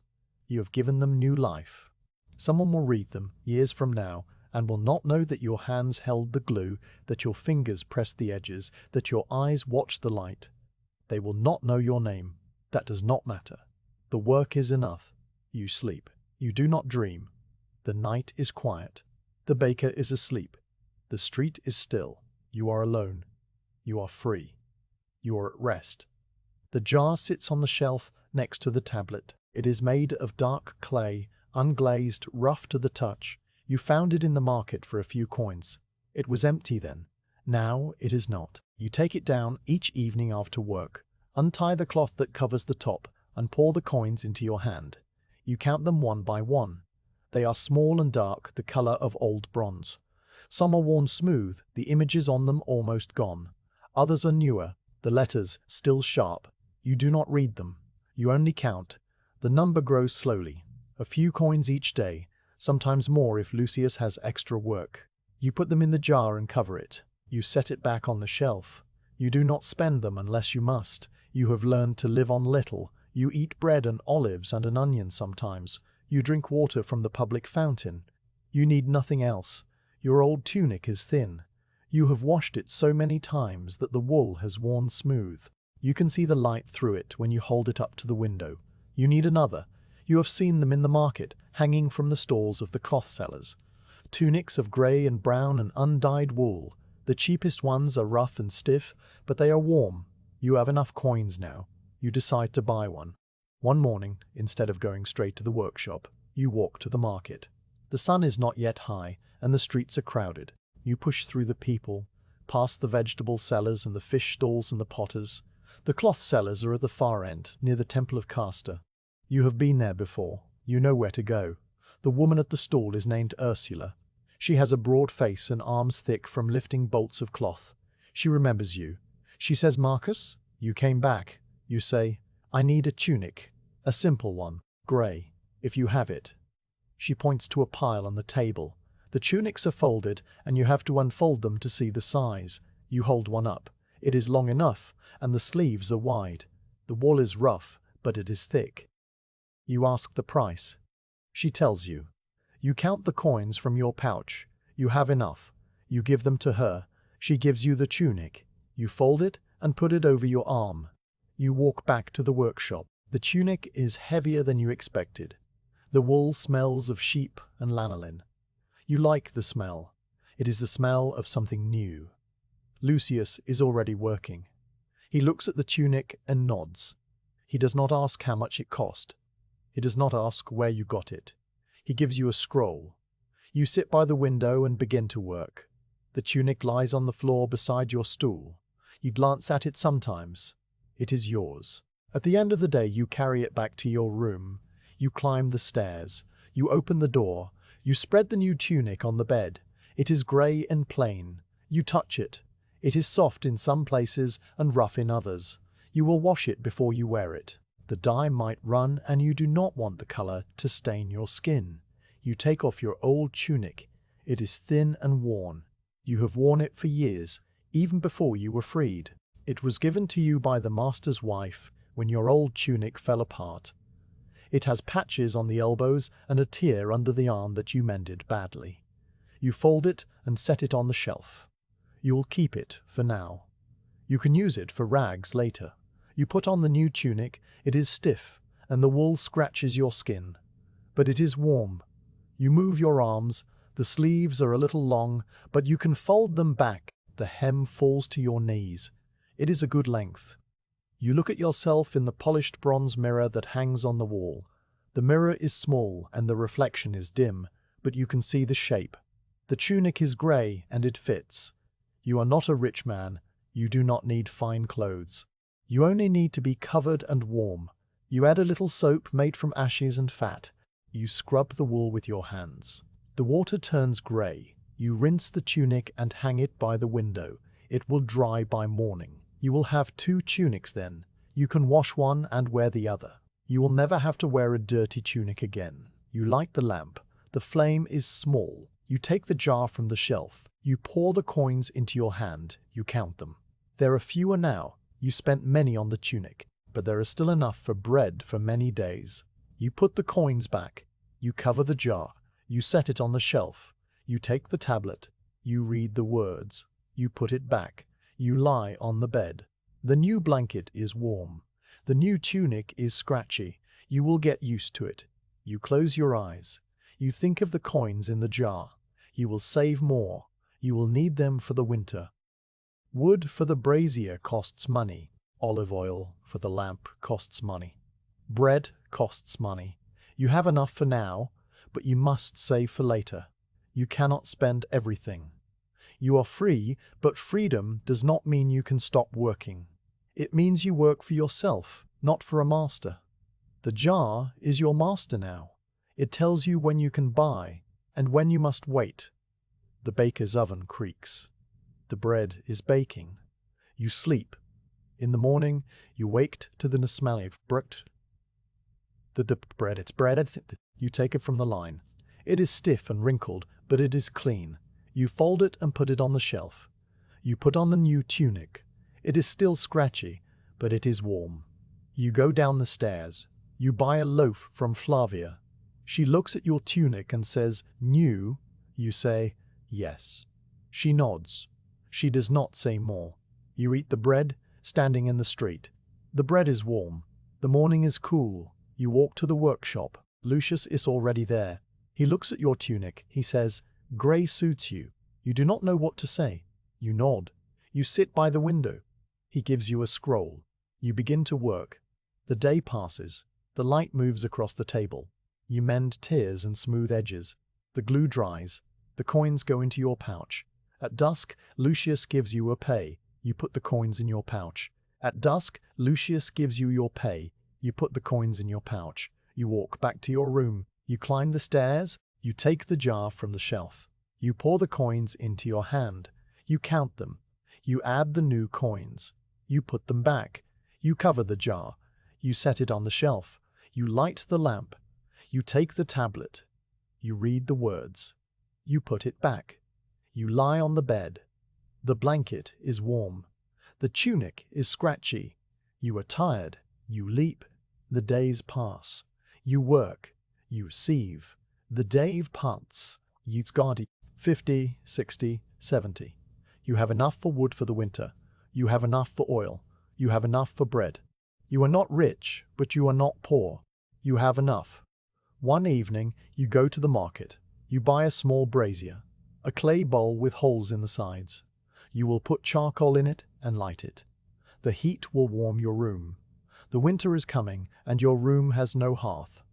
You have given them new life. Someone will read them years from now and will not know that your hands held the glue, that your fingers pressed the edges, that your eyes watched the light. They will not know your name. That does not matter. The work is enough. You sleep. You do not dream. The night is quiet. The baker is asleep. The street is still. You are alone. You are free. You are at rest. The jar sits on the shelf next to the tablet. It is made of dark clay, unglazed, rough to the touch. You found it in the market for a few coins. It was empty then. Now it is not. You take it down each evening after work, untie the cloth that covers the top, and pour the coins into your hand. You count them one by one. They are small and dark, the color of old bronze. Some are worn smooth, the images on them almost gone. Others are newer, the letters still sharp. You do not read them. You only count. The number grows slowly. A few coins each day, sometimes more if Lucius has extra work. You put them in the jar and cover it. You set it back on the shelf. You do not spend them unless you must. You have learned to live on little. You eat bread and olives and an onion sometimes. You drink water from the public fountain. You need nothing else. Your old tunic is thin. You have washed it so many times that the wool has worn smooth. You can see the light through it when you hold it up to the window. You need another. You have seen them in the market, hanging from the stalls of the cloth sellers. Tunics of grey and brown and undyed wool. The cheapest ones are rough and stiff, but they are warm. You have enough coins now. You decide to buy one. One morning, instead of going straight to the workshop, you walk to the market. The sun is not yet high, and the streets are crowded. You push through the people. past the vegetable sellers and the fish stalls and the potters. The cloth sellers are at the far end, near the Temple of Castor. You have been there before. You know where to go. The woman at the stall is named Ursula. She has a broad face and arms thick from lifting bolts of cloth. She remembers you. She says, "Marcus, you came back." You say, "I need a tunic. A simple one, grey, if you have it." She points to a pile on the table. The tunics are folded, and you have to unfold them to see the size. You hold one up. It is long enough, and the sleeves are wide. The wool is rough, but it is thick. You ask the price. She tells you. You count the coins from your pouch. You have enough. You give them to her. She gives you the tunic. You fold it and put it over your arm. You walk back to the workshop. The tunic is heavier than you expected. The wool smells of sheep and lanolin. You like the smell. It is the smell of something new. Lucius is already working. He looks at the tunic and nods. He does not ask how much it cost. He does not ask where you got it. He gives you a scroll. You sit by the window and begin to work. The tunic lies on the floor beside your stool. You glance at it sometimes. It is yours. At the end of the day, you carry it back to your room. You climb the stairs. You open the door. You spread the new tunic on the bed. It is grey and plain. You touch it. It is soft in some places and rough in others. You will wash it before you wear it. The dye might run, and you do not want the color to stain your skin. You take off your old tunic. It is thin and worn. You have worn it for years, even before you were freed. It was given to you by the master's wife when your old tunic fell apart. It has patches on the elbows and a tear under the arm that you mended badly. You fold it and set it on the shelf. You will keep it for now. You can use it for rags later. You put on the new tunic. It is stiff, and the wool scratches your skin. But it is warm. You move your arms. The sleeves are a little long, but you can fold them back. The hem falls to your knees. It is a good length. You look at yourself in the polished bronze mirror that hangs on the wall. The mirror is small and the reflection is dim, but you can see the shape. The tunic is grey and it fits. You are not a rich man. You do not need fine clothes. You only need to be covered and warm. You add a little soap made from ashes and fat. You scrub the wool with your hands. The water turns grey. You rinse the tunic and hang it by the window. It will dry by morning. You will have 2 tunics then. You can wash one and wear the other. You will never have to wear a dirty tunic again. You light the lamp. The flame is small. You take the jar from the shelf. You pour the coins into your hand. You count them. There are fewer now. You spent many on the tunic, but there is still enough for bread for many days. You put the coins back. You cover the jar. You set it on the shelf. You take the tablet. You read the words. You put it back. You lie on the bed. The new blanket is warm. The new tunic is scratchy. You will get used to it. You close your eyes. You think of the coins in the jar. You will save more. You will need them for the winter. Wood for the brazier costs money. Olive oil for the lamp costs money. Bread costs money. You have enough for now, but you must save for later. You cannot spend everything. You are free, but freedom does not mean you can stop working. It means you work for yourself, not for a master. The jar is your master now. It tells you when you can buy and when you must wait. The baker's oven creaks. The bread is baking. You sleep. In the morning, you waked to the smell of the bread. It's bread. You take it from the line. It is stiff and wrinkled, but it is clean. You fold it and put it on the shelf. You put on the new tunic. It is still scratchy, but it is warm. You go down the stairs. You buy a loaf from Flavia. She looks at your tunic and says, "New?" You say, "Yes." She nods. She does not say more. You eat the bread, standing in the street. The bread is warm. The morning is cool. You walk to the workshop. Lucius is already there. He looks at your tunic. He says, "Grey suits you." You do not know what to say. You nod. You sit by the window. He gives you a scroll. You begin to work. The day passes. The light moves across the table. You mend tears and smooth edges. The glue dries. The coins go into your pouch. At dusk, Lucius gives you a pay. You put the coins in your pouch. At dusk, Lucius gives you your pay. You put the coins in your pouch. You walk back to your room. You climb the stairs. You take the jar from the shelf. You pour the coins into your hand. You count them. You add the new coins. You put them back. You cover the jar. You set it on the shelf. You light the lamp. You take the tablet. You read the words. You put it back. You lie on the bed. The blanket is warm. The tunic is scratchy. You are tired. You leap. The days pass. You work. You sieve. The day parts. You scardy. 50, 60, 70. You have enough for wood for the winter. You have enough for oil. You have enough for bread. You are not rich, but you are not poor. You have enough. One evening, you go to the market. You buy a small brazier, a clay bowl with holes in the sides. You will put charcoal in it and light it. The heat will warm your room. The winter is coming, and your room has no hearth.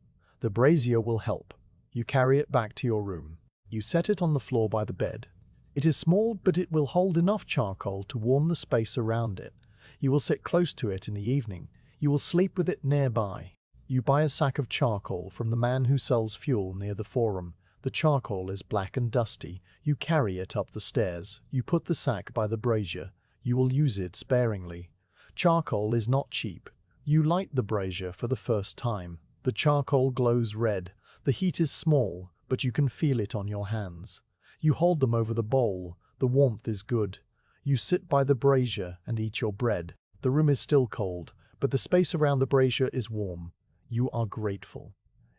The brazier will help. You carry it back to your room. You set it on the floor by the bed. It is small, but it will hold enough charcoal to warm the space around it. You will sit close to it in the evening. You will sleep with it nearby. You buy a sack of charcoal from the man who sells fuel near the forum. The charcoal is black and dusty. You carry it up the stairs. You put the sack by the brazier. You will use it sparingly. Charcoal is not cheap. You light the brazier for the first time. The charcoal glows red. The heat is small, but you can feel it on your hands. You hold them over the bowl. The warmth is good. You sit by the brazier and eat your bread. The room is still cold, but the space around the brazier is warm. You are grateful.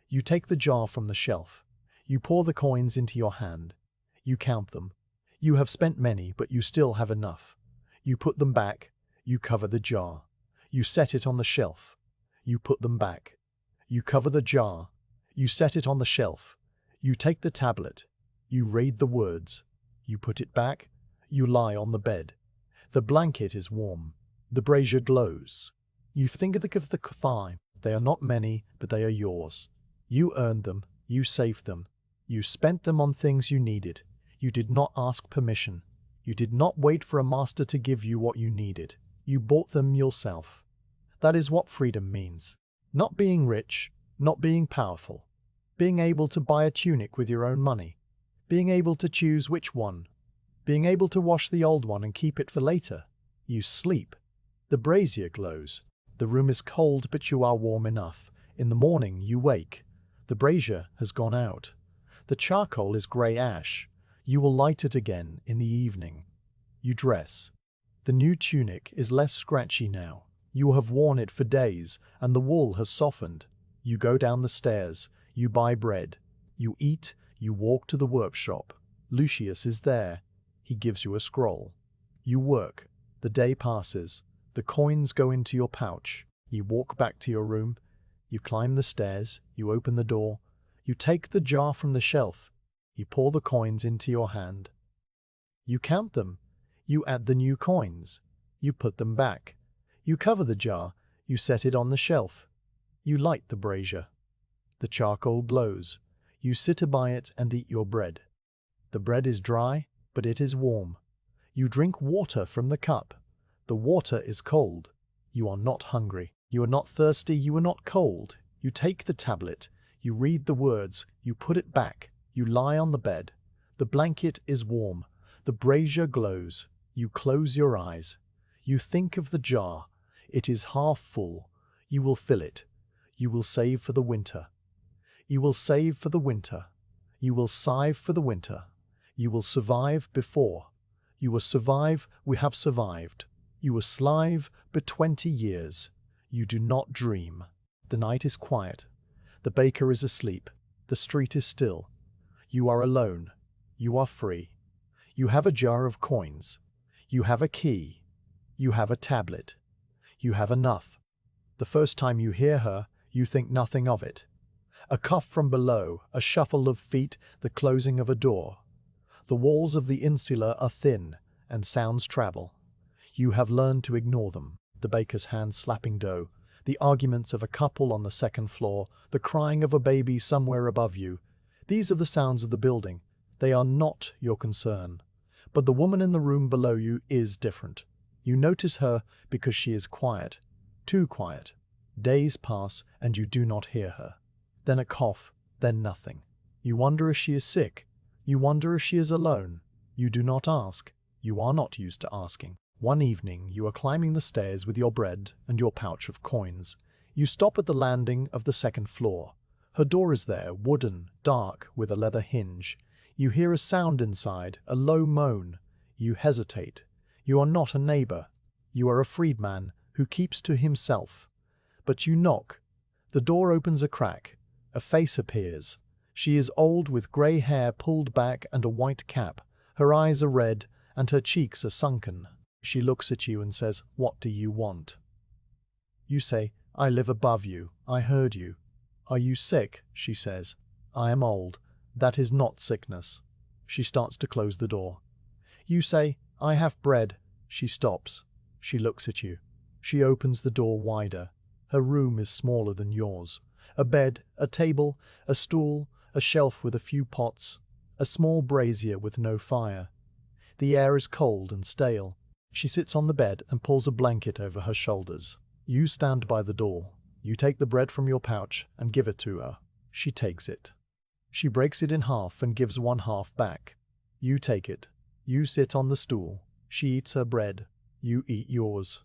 You take the jar from the shelf. You pour the coins into your hand. You count them. You have spent many, but you still have enough. You put them back. You cover the jar. You set it on the shelf. You put them back. You cover the jar. You set it on the shelf. You take the tablet. You read the words. You put it back. You lie on the bed. The blanket is warm. The brazier glows. You think of the thigh. They are not many, but they are yours. You earned them. You saved them. You spent them on things you needed. You did not ask permission. You did not wait for a master to give you what you needed. You bought them yourself. That is what freedom means. Not being rich, not being powerful. Being able to buy a tunic with your own money. Being able to choose which one. Being able to wash the old one and keep it for later. You sleep. The brazier glows. The room is cold, but you are warm enough. In the morning you wake. The brazier has gone out. The charcoal is grey ash. You will light it again in the evening. You dress. The new tunic is less scratchy now. You have worn it for days, and the wool has softened. You go down the stairs. You buy bread. You eat. You walk to the workshop. Lucius is there. He gives you a scroll. You work. The day passes. The coins go into your pouch. You walk back to your room. You climb the stairs. You open the door. You take the jar from the shelf. You pour the coins into your hand. You count them. You add the new coins. You put them back. You cover the jar. You set it on the shelf. You light the brazier. The charcoal glows. You sit by it and eat your bread. The bread is dry, but it is warm. You drink water from the cup. The water is cold. You are not hungry. You are not thirsty. You are not cold. You take the tablet. You read the words. You put it back. You lie on the bed. The blanket is warm. The brazier glows. You close your eyes. You think of the jar. It is half full. You will fill it. You will save for the winter. You will save for the winter. You will sieve for the winter. You will survive before. You will survive. We have survived. You will slive but 20 years. You do not dream. The night is quiet. The baker is asleep. The street is still. You are alone. You are free. You have a jar of coins. You have a key. You have a tablet. You have enough. The first time you hear her, you think nothing of it. A cough from below, a shuffle of feet, the closing of a door. The walls of the insula are thin, and sounds travel. You have learned to ignore them. The baker's hand slapping dough, the arguments of a couple on the second floor, the crying of a baby somewhere above you. These are the sounds of the building. They are not your concern. But the woman in the room below you is different. You notice her because she is quiet, too quiet. Days pass and you do not hear her. Then a cough, then nothing. You wonder if she is sick. You wonder if she is alone. You do not ask. You are not used to asking. One evening you are climbing the stairs with your bread and your pouch of coins. You stop at the landing of the second floor. Her door is there, wooden, dark, with a leather hinge. You hear a sound inside, a low moan. You hesitate. You are not a neighbour. You are a freedman who keeps to himself. But you knock. The door opens a crack. A face appears. She is old with grey hair pulled back and a white cap. Her eyes are red and her cheeks are sunken. She looks at you and says, "What do you want?" You say, "I live above you. I heard you." "Are you sick?" she says. "I am old. That is not sickness." She starts to close the door. You say, "I have bread." She stops. She looks at you. She opens the door wider. Her room is smaller than yours. A bed, a table, a stool, a shelf with a few pots, a small brazier with no fire. The air is cold and stale. She sits on the bed and pulls a blanket over her shoulders. You stand by the door. You take the bread from your pouch and give it to her. She takes it. She breaks it in half and gives one half back. You take it. You sit on the stool. She eats her bread. You eat yours.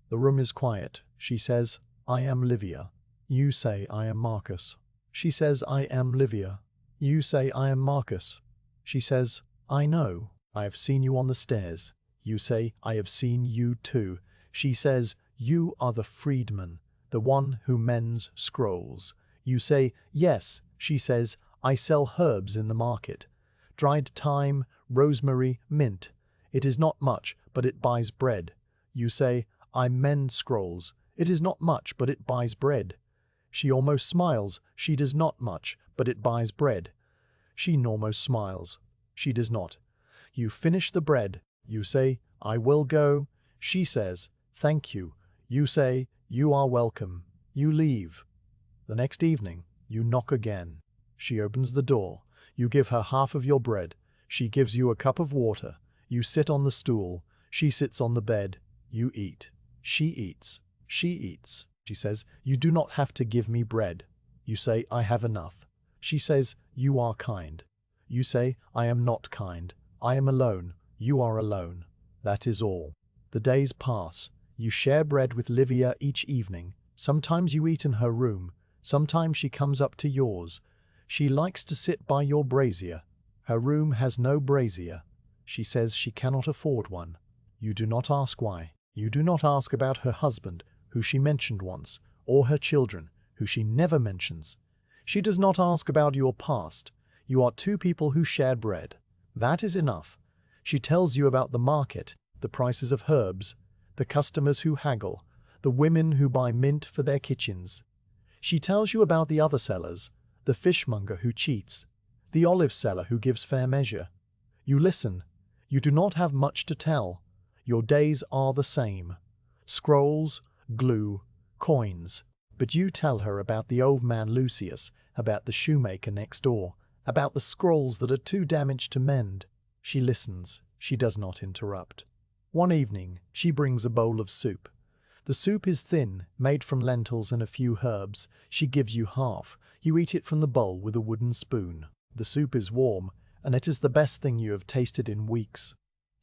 The room is quiet. She says, "I am Livia." You say, "I am Marcus." She says, "I am Livia." You say, "I am Marcus." She says, "I know. I have seen you on the stairs." You say, "I have seen you too." She says, "You are the freedman, the one who mends scrolls." You say, "Yes." She says, "I sell herbs in the market. Dried thyme, rosemary, mint. It is not much, but it buys bread." You say, "I mend scrolls. It is not much, but it buys bread." She almost smiles. She does not much, but it buys bread. She almost smiles. She does not. You finish the bread. You say, "I will go." She says, "Thank you." You say, "You are welcome." You leave. The next evening, you knock again. She opens the door. You give her half of your bread. She gives you a cup of water. You sit on the stool. She sits on the bed. You eat. She eats. She eats. She says, "You do not have to give me bread." You say, "I have enough." She says, "You are kind." You say, "I am not kind. I am alone. You are alone." That is all. The days pass. You share bread with Livia each evening. Sometimes you eat in her room. Sometimes she comes up to yours. She likes to sit by your brazier. Her room has no brazier. She says she cannot afford one. You do not ask why. You do not ask about her husband, who she mentioned once, or her children, who she never mentions. She does not ask about your past. You are two people who shared bread. That is enough. She tells you about the market, the prices of herbs, the customers who haggle, the women who buy mint for their kitchens. She tells you about the other sellers, the fishmonger who cheats, the olive seller who gives fair measure. You listen. You do not have much to tell. Your days are the same. Scrolls, glue, coins. But you tell her about the old man Lucius, about the shoemaker next door, about the scrolls that are too damaged to mend. She listens. She does not interrupt. One evening, she brings a bowl of soup. The soup is thin, made from lentils and a few herbs. She gives you half. You eat it from the bowl with a wooden spoon. The soup is warm, and it is the best thing you have tasted in weeks.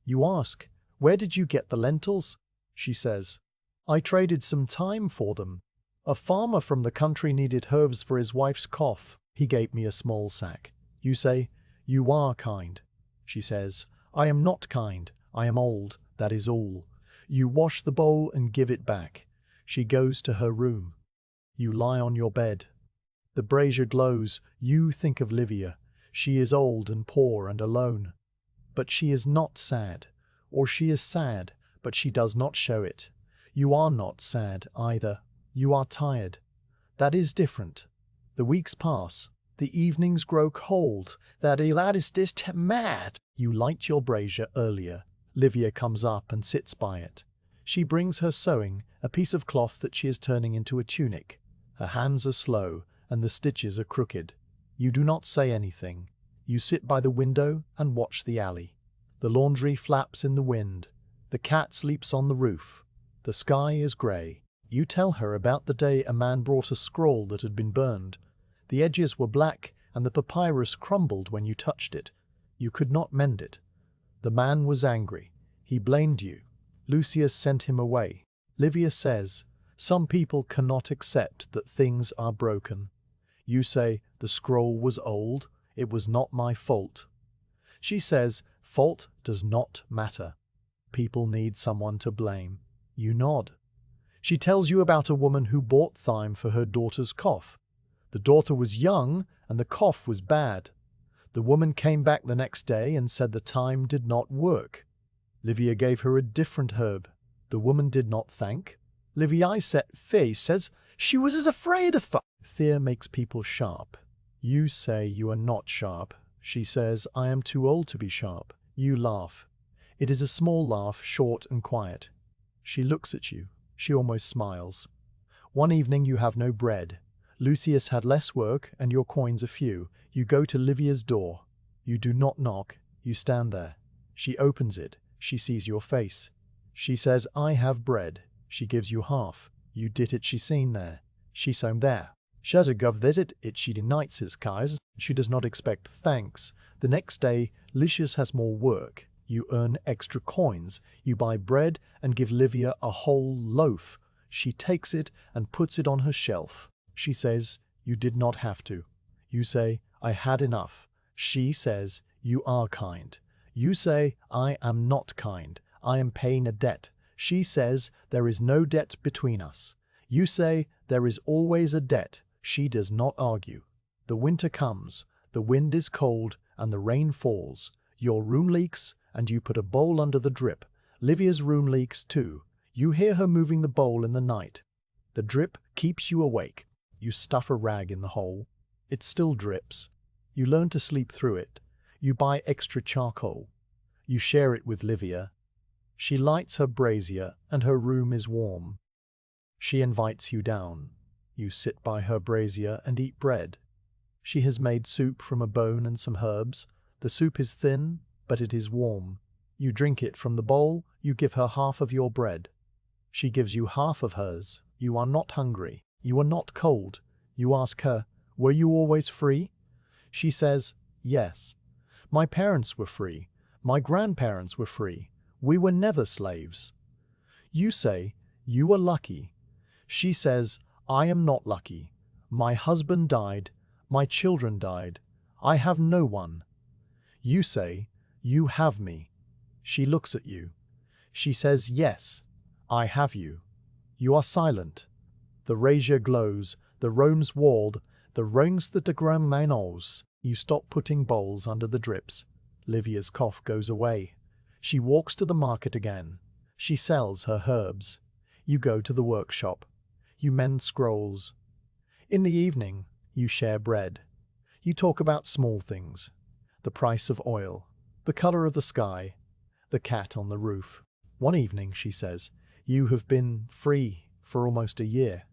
You ask, "Where did you get the lentils?" She says, "I traded some time for them. A farmer from the country needed herbs for his wife's cough. He gave me a small sack." You say, "You are kind." She says, "I am not kind. I am old. That is all." You wash the bowl and give it back. She goes to her room. You lie on your bed. The brazier glows. You think of Livia. She is old and poor and alone. But she is not sad. Or she is sad, but she does not show it. You are not sad either. You are tired. That is different. The weeks pass. The evenings grow cold. That is just mad. You light your brazier earlier. Livia comes up and sits by it. She brings her sewing, a piece of cloth that she is turning into a tunic. Her hands are slow, and the stitches are crooked. You do not say anything. You sit by the window and watch the alley. The laundry flaps in the wind. The cat sleeps on the roof. The sky is grey. You tell her about the day a man brought a scroll that had been burned. The edges were black and the papyrus crumbled when you touched it. You could not mend it. The man was angry. He blamed you. Lucius sent him away. Livia says, some people cannot accept that things are broken. You say, the scroll was old. It was not my fault. She says, fault does not matter. People need someone to blame. You nod. She tells you about a woman who bought thyme for her daughter's cough. The daughter was young and the cough was bad. The woman came back the next day and said the thyme did not work. Livia gave her a different herb. The woman did not thank. Livia's set face says she was as afraid of fear makes people sharp. You say you are not sharp. She says, I am too old to be sharp. You laugh. It is a small laugh, short and quiet. She looks at you. She almost smiles. One evening you have no bread. Lucius had less work and your coins are few. You go to Livia's door. You do not knock. You stand there. She opens it. She sees your face. She says, I have bread. She gives you half. You did it she seen there. She sown there. She has a gov visit it she denies his guys. She does not expect thanks. The next day, Lucius has more work. You earn extra coins. You buy bread and give Livia a whole loaf. She takes it and puts it on her shelf. She says, you did not have to. You say, I had enough. She says, you are kind. You say, I am not kind. I am paying a debt. She says, there is no debt between us. You say, there is always a debt. She does not argue. The winter comes. The wind is cold and the rain falls. Your room leaks and you put a bowl under the drip. Livia's room leaks too. You hear her moving the bowl in the night. The drip keeps you awake. You stuff a rag in the hole. It still drips. You learn to sleep through it. You buy extra charcoal. You share it with Livia. She lights her brazier and her room is warm. She invites you down. You sit by her brazier and eat bread. She has made soup from a bone and some herbs. The soup is thin, but it is warm. You drink it from the bowl. You give her half of your bread. She gives you half of hers. You are not hungry. You are not cold. You ask her, were you always free? She says, yes. My parents were free. My grandparents were free. We were never slaves. You say, you are lucky. She says, I am not lucky. My husband died. My children died. I have no one. You say, you have me. She looks at you. She says, yes, I have you. You are silent. The brazier glows. The room's walled. The rings the degram manos. You stop putting bowls under the drips. Livia's cough goes away. She walks to the market again. She sells her herbs. You go to the workshop. You mend scrolls. In the evening, you share bread. You talk about small things. The price of oil. The color of the sky. The cat on the roof. One evening, she says, you have been free for almost a year.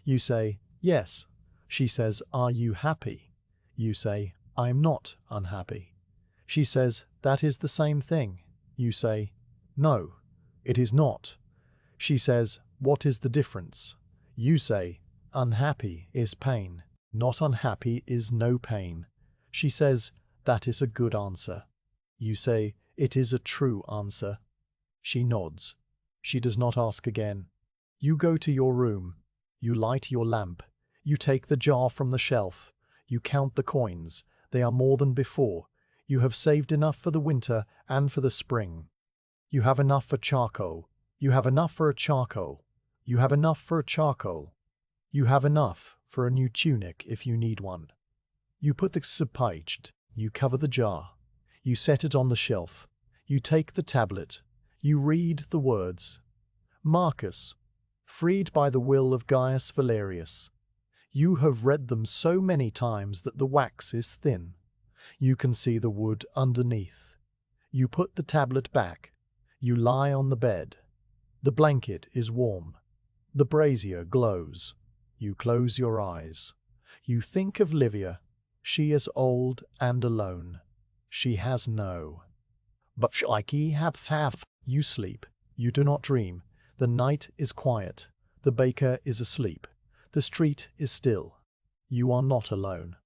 You say, yes. She says, are you happy? You say, I am not unhappy. She says, that is the same thing. You say, no, it is not. She says, what is the difference? You say, unhappy is pain. Not unhappy is no pain. She says, that is a good answer. You say, it is a true answer. She nods. She does not ask again. You go to your room. You light your lamp. You take the jar from the shelf. You count the coins. They are more than before. You have saved enough for the winter and for the spring. You have enough for charcoal. You have enough for a charcoal. You have enough for a charcoal. You have enough for a new tunic if you need one. You put the subpaged. You cover the jar. You set it on the shelf. You take the tablet. You read the words. Marcus, freed by the will of Gaius Valerius. You have read them so many times that the wax is thin. You can see the wood underneath. You put the tablet back. You lie on the bed. The blanket is warm. The brazier glows. You close your eyes. You think of Livia. She is old and alone. She has no But shiki have. You sleep. You do not dream. The night is quiet. The baker is asleep. The street is still. You are not alone.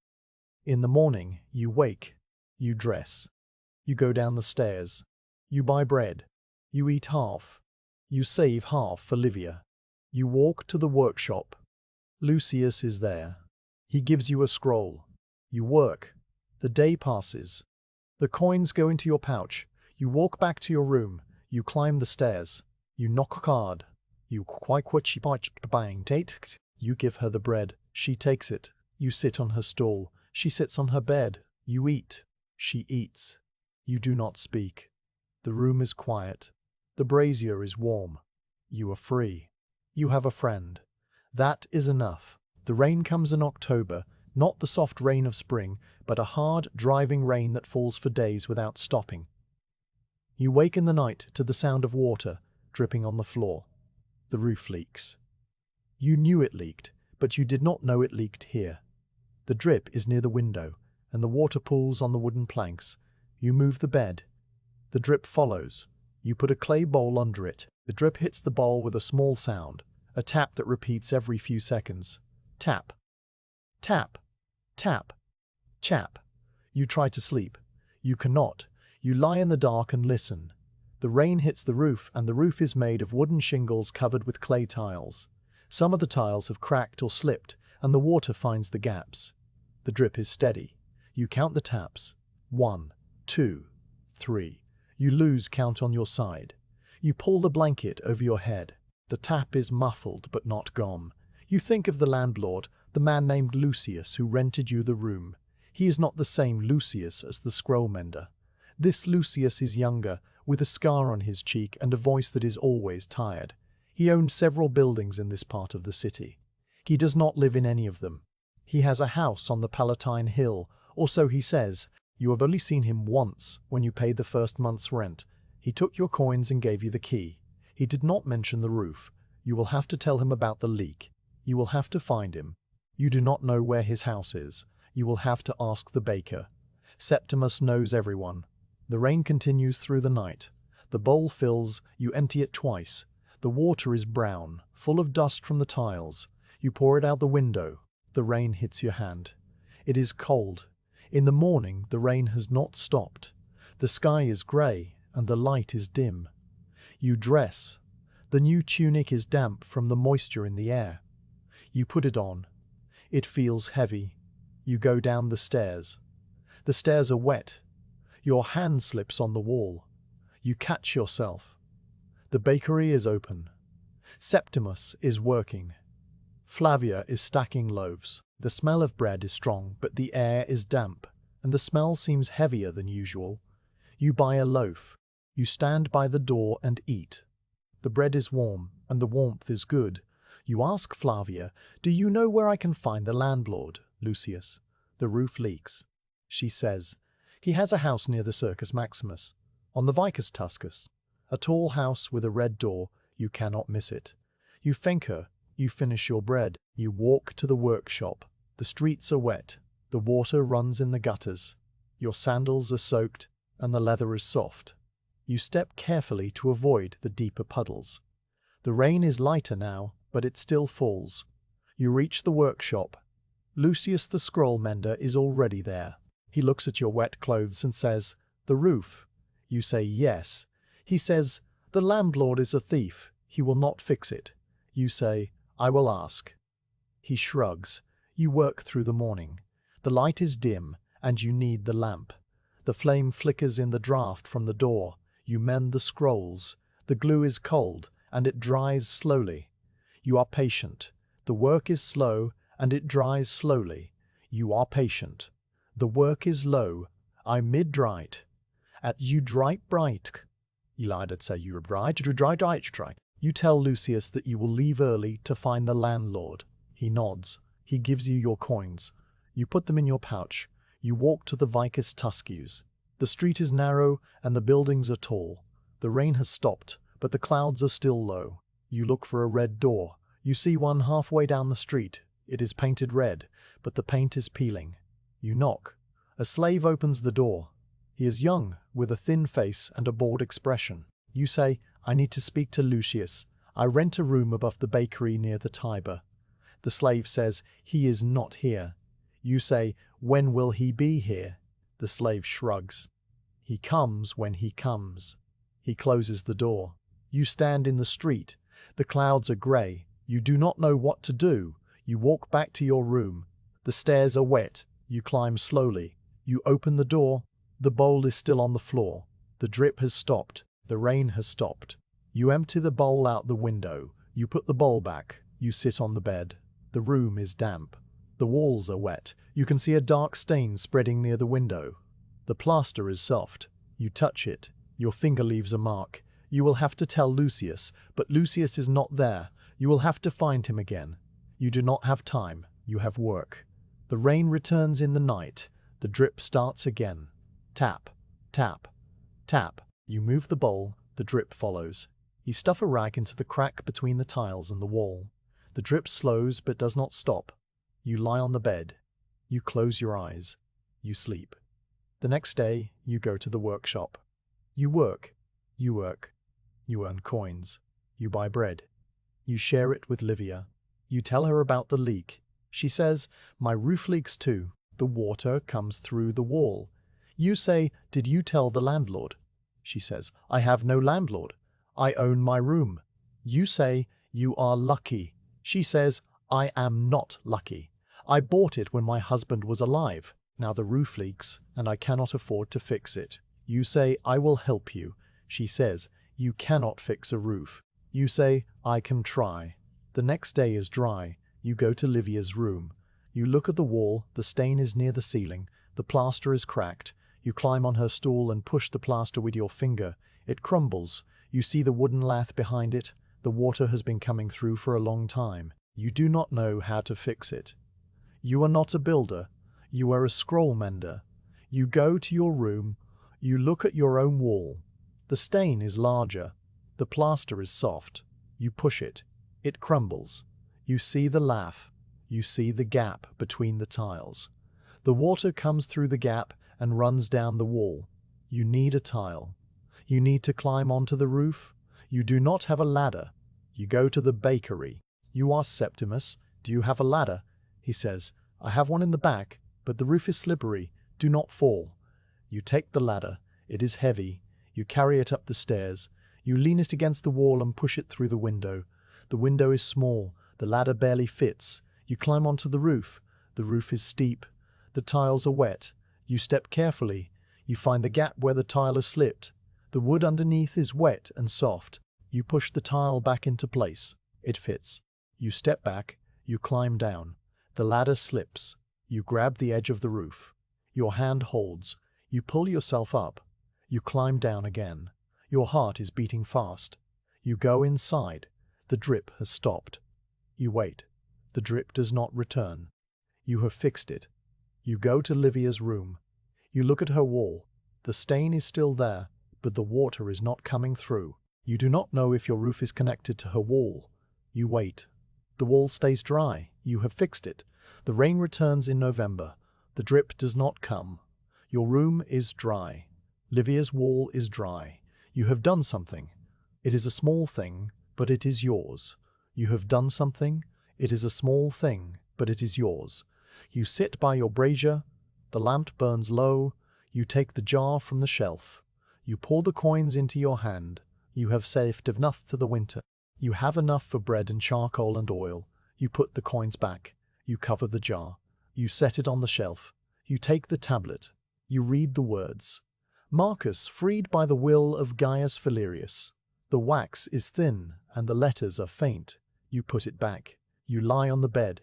In the morning, you wake. You dress. You go down the stairs. You buy bread. You eat half. You save half for Livia. You walk to the workshop. Lucius is there. He gives you a scroll. You work. The day passes. The coins go into your pouch. You walk back to your room. You climb the stairs. You knock hard. You You give her the bread. She takes it. You sit on her stool. She sits on her bed. You eat. She eats. You do not speak. The room is quiet. The brazier is warm. You are free. You have a friend. That is enough. The rain comes in October, not the soft rain of spring, but a hard, driving rain that falls for days without stopping. You wake in the night to the sound of water dripping on the floor. The roof leaks. You knew it leaked, but you did not know it leaked here. The drip is near the window, and the water pools on the wooden planks. You move the bed. The drip follows. You put a clay bowl under it. The drip hits the bowl with a small sound, a tap that repeats every few seconds. Tap. Tap. Tap. Chap. You try to sleep. You cannot. You lie in the dark and listen. The rain hits the roof, and the roof is made of wooden shingles covered with clay tiles. Some of the tiles have cracked or slipped, and the water finds the gaps. The drip is steady. You count the taps. 1, 2, 3. You lose count on your side. You pull the blanket over your head. The tap is muffled but not gone. You think of the landlord, the man named Lucius who rented you the room. He is not the same Lucius as the scroll mender. This Lucius is younger, with a scar on his cheek and a voice that is always tired. He owned several buildings in this part of the city. He does not live in any of them. He has a house on the Palatine Hill, or so he says. You have only seen him once, when you paid the first month's rent. He took your coins and gave you the key. He did not mention the roof. You will have to tell him about the leak. You will have to find him. You do not know where his house is. You will have to ask the baker. Septimus knows everyone. The rain continues through the night. The bowl fills. You empty it twice. The water is brown, full of dust from the tiles. You pour it out the window. The rain hits your hand. It is cold. In the morning, the rain has not stopped. The sky is grey, and the light is dim. You dress. The new tunic is damp from the moisture in the air. You put it on. It feels heavy. You go down the stairs. The stairs are wet. Your hand slips on the wall. You catch yourself. The bakery is open. Septimus is working. Flavia is stacking loaves. The smell of bread is strong, but the air is damp, and the smell seems heavier than usual. You buy a loaf. You stand by the door and eat. The bread is warm, and the warmth is good. You ask Flavia, "Do you know where I can find the landlord, Lucius? The roof leaks." She says, "He has a house near the Circus Maximus, on the Vicus Tuscus. A tall house with a red door. You cannot miss it." You thank her. You finish your bread. You walk to the workshop. The streets are wet. The water runs in the gutters. Your sandals are soaked, and the leather is soft. You step carefully to avoid the deeper puddles. The rain is lighter now, but it still falls. You reach the workshop. Lucius the scroll mender is already there. He looks at your wet clothes and says, "The roof." You say yes. He says, "The landlord is a thief. He will not fix it." You say, "I will ask." He shrugs. You work through the morning. The light is dim, and you need the lamp. The flame flickers in the draught from the door. You mend the scrolls. The glue is cold, and it dries slowly. You are patient. The work is slow, and it dries slowly. You are patient. The work is low. I mid-dright. At you dright bright. Elidad say you bright. You tell Lucius that you will leave early to find the landlord. He nods. He gives you your coins. You put them in your pouch. You walk to the Vicus Tuscus. The street is narrow, and the buildings are tall. The rain has stopped, but the clouds are still low. You look for a red door. You see one halfway down the street. It is painted red, but the paint is peeling. You knock. A slave opens the door. He is young, with a thin face and a bored expression. You say, I need to speak to Lucius. I rent a room above the bakery near the Tiber. The slave says, he is not here. You say, when will he be here? The slave shrugs. He comes when he comes. He closes the door. You stand in the street. The clouds are grey. You do not know what to do. You walk back to your room. The stairs are wet. You climb slowly. You open the door. The bowl is still on the floor. The drip has stopped. The rain has stopped. You empty the bowl out the window. You put the bowl back. You sit on the bed. The room is damp. The walls are wet. You can see a dark stain spreading near the window. The plaster is soft. You touch it. Your finger leaves a mark. You will have to tell Lucius, but Lucius is not there. You will have to find him again. You do not have time. You have work. The rain returns in the night. The drip starts again. Tap, tap, tap. You move the bowl. The drip follows. You stuff a rag into the crack between the tiles and the wall. The drip slows but does not stop. You lie on the bed. You close your eyes. You sleep. The next day, you go to the workshop. You work. You work. You earn coins. You buy bread. You share it with Livia. You tell her about the leak. She says, my roof leaks too. The water comes through the wall. You say, did you tell the landlord? She says, I have no landlord. I own my room. You say, you are lucky. She says, I am not lucky. I bought it when my husband was alive. Now the roof leaks, and I cannot afford to fix it. You say, I will help you. She says, you cannot fix a roof. You say, I can try. The next day is dry. You go to Livia's room. You look at the wall. The stain is near the ceiling. The plaster is cracked. You climb on her stool and push the plaster with your finger. It crumbles. You see the wooden lath behind it. The water has been coming through for a long time. You do not know how to fix it. You are not a builder. You are a scroll mender. You go to your room. You look at your own wall. The stain is larger. The plaster is soft. You push it. It crumbles. You see the lath. You see the gap between the tiles. The water comes through the gap and runs down the wall. You need a tile. You need to climb onto the roof. You do not have a ladder. You go to the bakery. You ask Septimus, do you have a ladder? He says, I have one in the back, but the roof is slippery. Do not fall. You take the ladder. It is heavy. You carry it up the stairs. You lean it against the wall and push it through the window. The window is small. The ladder barely fits. You climb onto the roof. The roof is steep. The tiles are wet. You step carefully. You find the gap where the tile has slipped. The wood underneath is wet and soft. You push the tile back into place. It fits. You step back. You climb down. The ladder slips. You grab the edge of the roof. Your hand holds. You pull yourself up. You climb down again. Your heart is beating fast. You go inside. The drip has stopped. You wait. The drip does not return. You have fixed it. You go to Livia's room. You look at her wall. The stain is still there, but the water is not coming through. You do not know if your roof is connected to her wall. You wait. The wall stays dry. You have fixed it. The rain returns in November. The drip does not come. Your room is dry. Livia's wall is dry. You have done something. It is a small thing, but it is yours. You have done something. It is a small thing, but it is yours. You sit by your brazier. The lamp burns low. You take the jar from the shelf. You pour the coins into your hand. You have saved enough for the winter. You have enough for bread and charcoal and oil. You put the coins back. You cover the jar. You set it on the shelf. You take the tablet. You read the words. Marcus, freed by the will of Gaius Valerius. The wax is thin and the letters are faint. You put it back. You lie on the bed.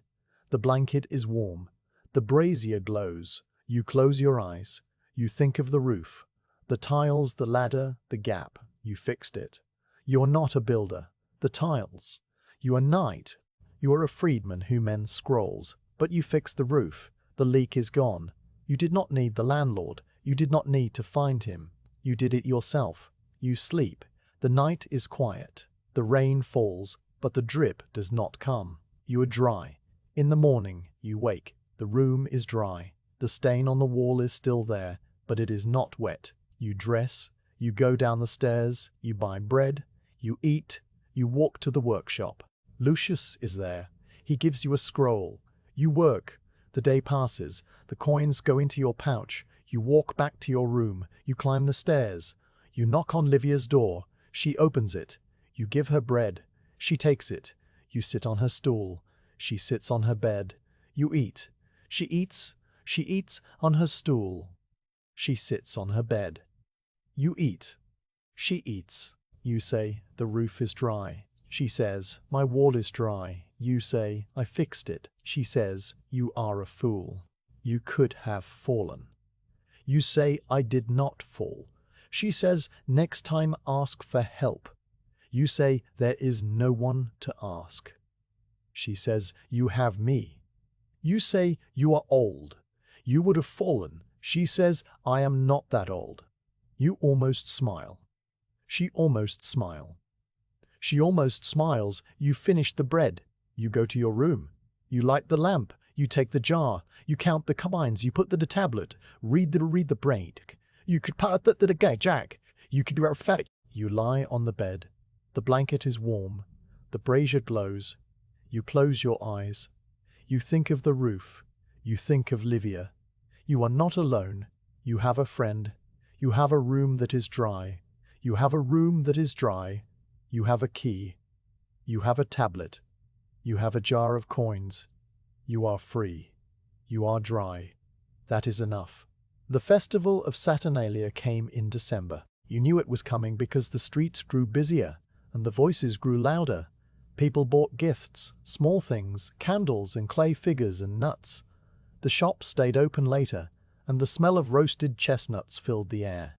The blanket is warm. The brazier glows. You close your eyes. You think of the roof, the tiles, the ladder, the gap. You fixed it. You are not a builder. The tiles. You are knight. You are a freedman who mends scrolls. But you fixed the roof. The leak is gone. You did not need the landlord. You did not need to find him. You did it yourself. You sleep. The night is quiet. The rain falls, but the drip does not come. You are dry. In the morning, you wake. The room is dry. The stain on the wall is still there, but it is not wet. You dress, you go down the stairs, you buy bread, you eat, you walk to the workshop. Lucius is there. He gives you a scroll. You work. The day passes. The coins go into your pouch. You walk back to your room. You climb the stairs. You knock on Livia's door. She opens it. You give her bread. She takes it. You sit on her stool. She sits on her bed. You eat. She eats. She eats on her stool. She sits on her bed. You eat. She eats. You say, the roof is dry. She says, my wall is dry. You say, I fixed it. She says, you are a fool. You could have fallen. You say, I did not fall. She says, next time ask for help. You say, there is no one to ask. She says, you have me. You say, you are old. You would have fallen. She says, I am not that old. You almost smile. She almost smile. She almost smiles. You finish the bread. You go to your room. You light the lamp. You take the jar. You count the coins. You put the tablet. Read the braid. You could part the guy jack. You could be fat. You lie on the bed. The blanket is warm. The brazier glows. You close your eyes. You think of the roof. You think of Livia. You are not alone. You have a friend. You have a room that is dry. You have a room that is dry. You have a key. You have a tablet. You have a jar of coins. You are free. You are dry. That is enough. The festival of Saturnalia came in December. You knew it was coming because the streets grew busier and the voices grew louder. People bought gifts, small things, candles and clay figures and nuts. The shops stayed open later, and the smell of roasted chestnuts filled the air.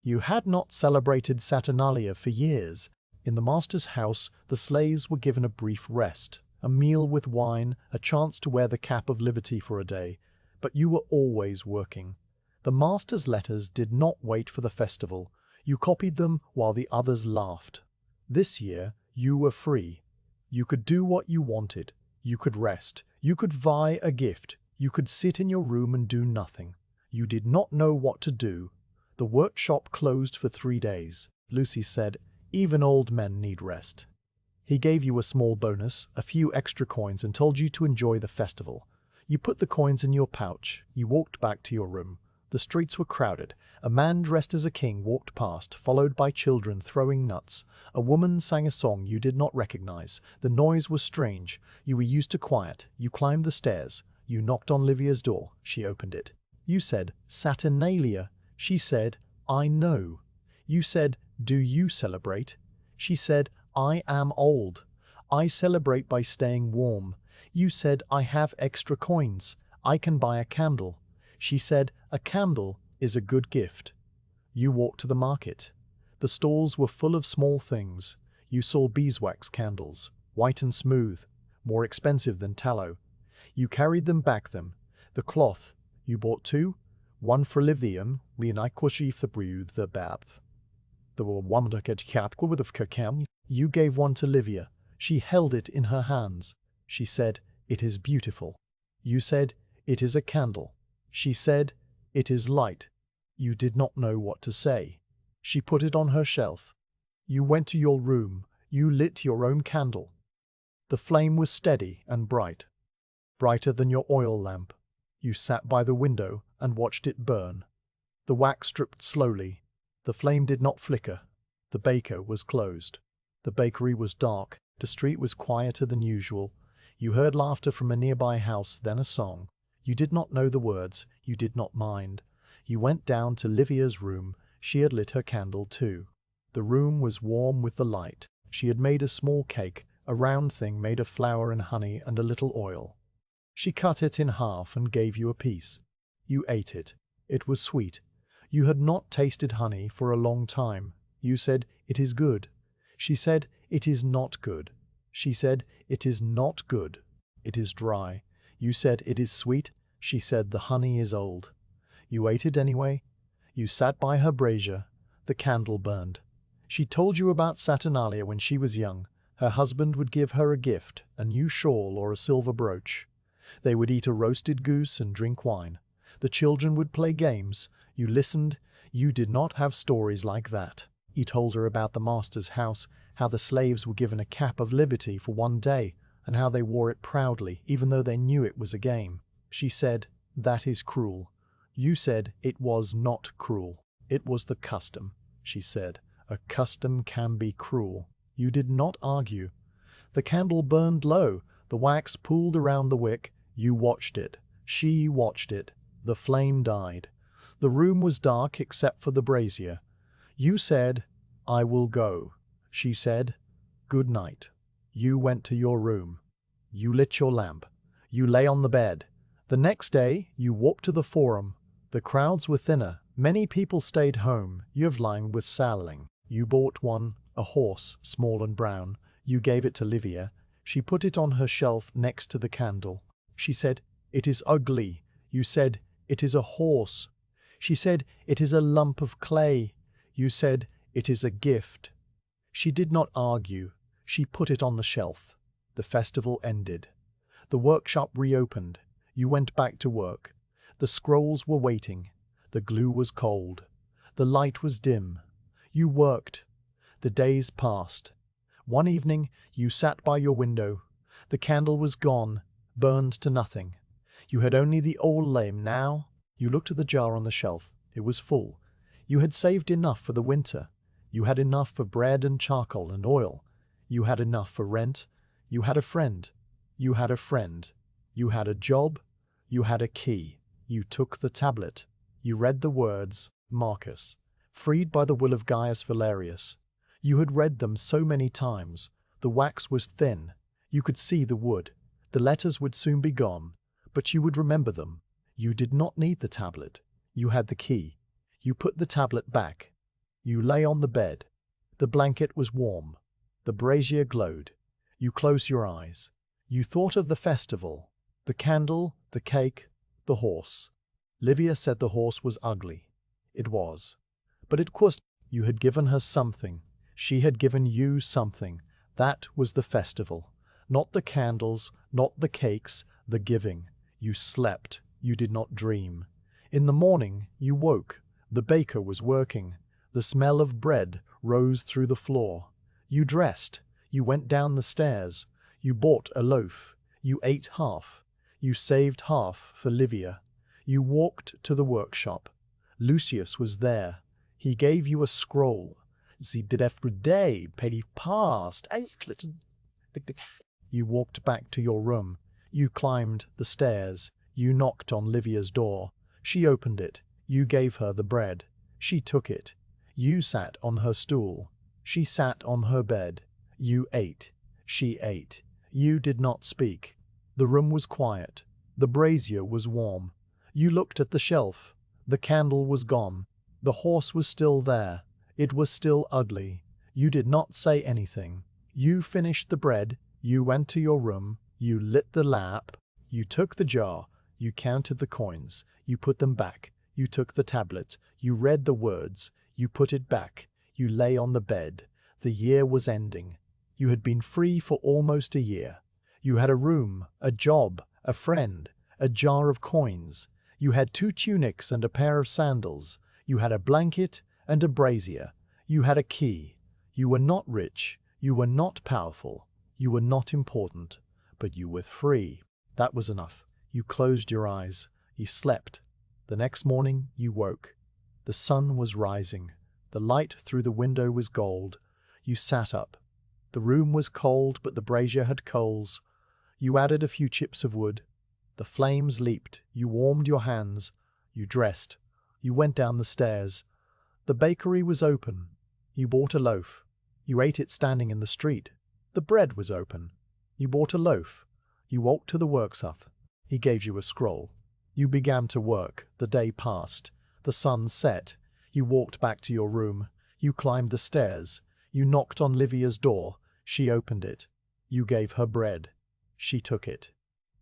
You had not celebrated Saturnalia for years. In the master's house, the slaves were given a brief rest, a meal with wine, a chance to wear the cap of liberty for a day, but you were always working. The master's letters did not wait for the festival. You copied them while the others laughed. This year, you were free. You could do what you wanted. You could rest. You could buy a gift. You could sit in your room and do nothing. You did not know what to do. The workshop closed for 3 days. Lucy said, even old men need rest. He gave you a small bonus, a few extra coins, and told you to enjoy the festival. You put the coins in your pouch. You walked back to your room. The streets were crowded. A man dressed as a king walked past, followed by children throwing nuts. A woman sang a song you did not recognize. The noise was strange. You were used to quiet. You climbed the stairs. You knocked on Livia's door. She opened it. You said, Saturnalia. She said, I know. You said, do you celebrate? She said, I am old. I celebrate by staying warm. You said, I have extra coins. I can buy a candle. She said, a candle is a good gift. You walked to the market. The stalls were full of small things. You saw beeswax candles, white and smooth, more expensive than tallow. You carried them back them. The cloth, you bought 2, one for Livium, the bath. The You gave one to Livia. She held it in her hands. She said, it is beautiful. You said, it is a candle. She said, it is light. You did not know what to say. She put it on her shelf. You went to your room. You lit your own candle. The flame was steady and bright, brighter than your oil lamp. You sat by the window and watched it burn. The wax dripped slowly. The flame did not flicker. The baker was closed. The bakery was dark. The street was quieter than usual. You heard laughter from a nearby house, then a song. You did not know the words. You did not mind. You went down to Livia's room. She had lit her candle too. The room was warm with the light. She had made a small cake, a round thing made of flour and honey and a little oil. She cut it in half and gave you a piece. You ate it. It was sweet. You had not tasted honey for a long time. You said, it is good. She said, it is not good. She said, it is not good. It is dry. You said, it is sweet. She said, the honey is old. You ate it anyway. You sat by her brazier. The candle burned. She told you about Saturnalia when she was young. Her husband would give her a gift, a new shawl or a silver brooch. They would eat a roasted goose and drink wine. The children would play games. You listened. You did not have stories like that. He told her about the master's house, how the slaves were given a cap of liberty for one day, and how they wore it proudly, even though they knew it was a game. She said, "That is cruel." You said, "It was not cruel. It was the custom." She said, "A custom can be cruel." You did not argue. The candle burned low, the wax pooled around the wick. You watched it. She watched it. The flame died. The room was dark except for the brazier. You said, "I will go." She said, "Good night." You went to your room. You lit your lamp. You lay on the bed. The next day, you walked to the forum. The crowds were thinner. Many people stayed home. Yvline was selling. You bought one, a horse, small and brown. You gave it to Livia. She put it on her shelf next to the candle. She said, "It is ugly." You said, "It is a horse." She said, "It is a lump of clay." You said, "It is a gift." She did not argue. She put it on the shelf. The festival ended. The workshop reopened. You went back to work. The scrolls were waiting. The glue was cold. The light was dim. You worked. The days passed. One evening, you sat by your window. The candle was gone, burned to nothing. You had only the old lame now. You looked at the jar on the shelf. It was full. You had saved enough for the winter. You had enough for bread and charcoal and oil. You had enough for rent. You had a friend. You had a friend. You had a job. You had a key. You took the tablet. You read the words, Marcus, freed by the will of Gaius Valerius. You had read them so many times. The wax was thin. You could see the wood. The letters would soon be gone, but you would remember them. You did not need the tablet. You had the key. You put the tablet back. You lay on the bed. The blanket was warm. The brazier glowed. You closed your eyes. You thought of the festival, the candle, the cake, the horse. Livia said the horse was ugly. It was. But it was. You had given her something. She had given you something. That was the festival. Not the candles, not the cakes, the giving. You slept. You did not dream. In the morning, you woke. The baker was working. The smell of bread rose through the floor. You dressed. You went down the stairs. You bought a loaf. You ate half. You saved half for Livia. You walked to the workshop. Lucius was there. He gave you a scroll. He did every day, penny past. You walked back to your room. You climbed the stairs. You knocked on Livia's door. She opened it. You gave her the bread. She took it. You sat on her stool. She sat on her bed. You ate. She ate. You did not speak. The room was quiet. The brazier was warm. You looked at the shelf. The candle was gone. The horse was still there. It was still ugly. You did not say anything. You finished the bread. You went to your room. You lit the lamp. You took the jar. You counted the coins. You put them back. You took the tablet. You read the words. You put it back. You lay on the bed. The year was ending. You had been free for almost a year. You had a room, a job, a friend, a jar of coins. You had 2 tunics and a pair of sandals. You had a blanket and a brazier. You had a key. You were not rich. You were not powerful. You were not important. But you were free. That was enough. You closed your eyes. You slept. The next morning you woke. The sun was rising. The light through the window was gold. You sat up. The room was cold, but the brazier had coals. You added a few chips of wood. The flames leaped. You warmed your hands. You dressed. You went down the stairs. The bakery was open. You bought a loaf. You ate it standing in the street. The bread was open. You bought a loaf. You walked to the workshop. He gave you a scroll. You began to work. The day passed. The sun set. You walked back to your room. You climbed the stairs. You knocked on Livia's door. She opened it. You gave her bread. She took it.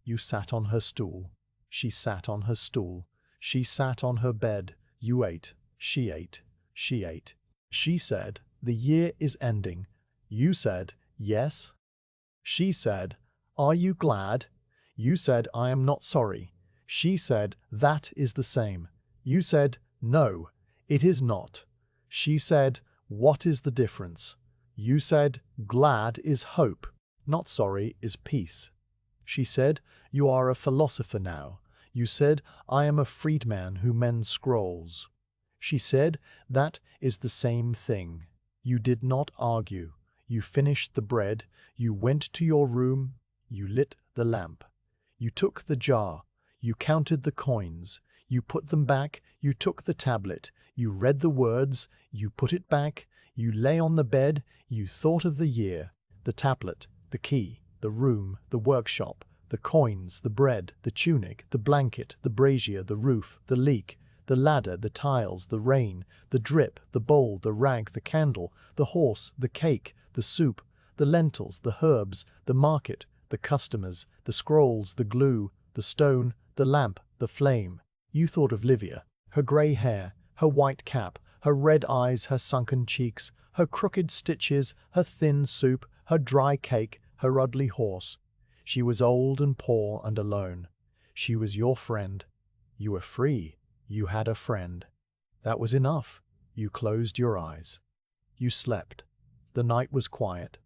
You sat on her stool. She sat on her stool. She sat on her bed. You ate. She ate. She ate. She said, "The year is ending." You said, "Yes." She said, "Are you glad?" You said, "I am not sorry." She said, "That is the same." You said, "No, "It is not." She said, "What is the difference?" You said, "Glad is hope, not sorry is peace." She said, "You are a philosopher now." You said, "I am a freedman who mends scrolls." She said, "That is the same thing." You did not argue. You finished the bread. You went to your room. You lit the lamp. You took the jar. You counted the coins. You put them back. You took the tablet. You read the words. You put it back. You lay on the bed. You thought of the year, the tablet, the key, the room, the workshop, the coins, the bread, the tunic, the blanket, the brazier, the roof, the leak, the ladder, the tiles, the rain, the drip, the bowl, the rag, the candle, the horse, the cake, the soup, the lentils, the herbs, the market, the customers, the scrolls, the glue, the stone, the lamp, the flame. You thought of Livia, her grey hair, her white cap, her red eyes, her sunken cheeks, her crooked stitches, her thin soup, her dry cake, her ugly horse. She was old and poor and alone. She was your friend. You were free. You had a friend. That was enough. You closed your eyes. You slept. The night was quiet.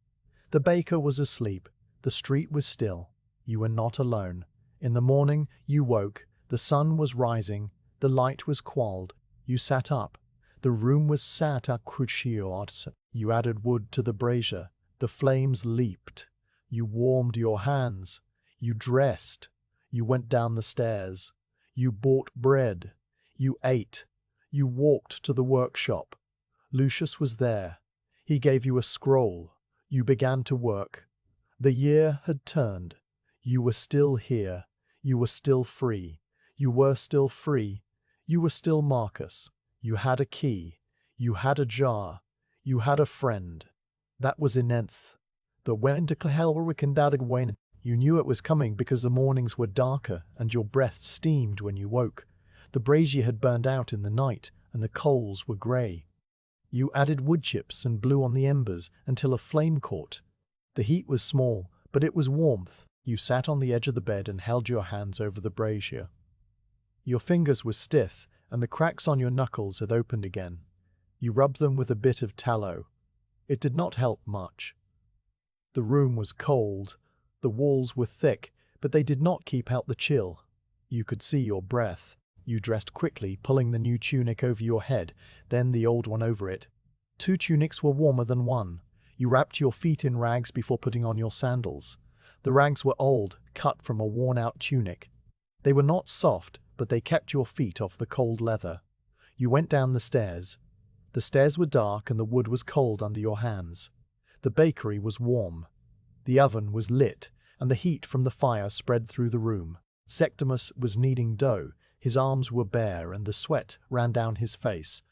The baker was asleep. The street was still. You were not alone. In the morning you woke. The sun was rising. The light was quelled. You sat up. The room was sat à cruciot. You added wood to the brazier. The flames leaped. You warmed your hands. You dressed. You went down the stairs. You bought bread. You ate. You walked to the workshop. Lucius was there. He gave you a scroll. You began to work. The year had turned. You were still here. You were still free. You were still free. You were still Marcus. You had a key. You had a jar. You had a friend. That was Inenth. The when to Clehelwick. You knew it was coming because the mornings were darker and your breath steamed when you woke. The brazier had burned out in the night and the coals were grey. You added wood chips and blew on the embers until a flame caught. The heat was small, but it was warmth. You sat on the edge of the bed and held your hands over the brazier. Your fingers were stiff and the cracks on your knuckles had opened again. You rubbed them with a bit of tallow. It did not help much. The room was cold. The walls were thick, but they did not keep out the chill. You could see your breath. You dressed quickly, pulling the new tunic over your head, then the old one over it. 2 tunics were warmer than one. You wrapped your feet in rags before putting on your sandals. The rags were old, cut from a worn-out tunic. They were not soft, but they kept your feet off the cold leather. You went down the stairs. The stairs were dark and the wood was cold under your hands. The bakery was warm. The oven was lit, and the heat from the fire spread through the room. Septimus was kneading dough. His arms were bare and the sweat ran down his face.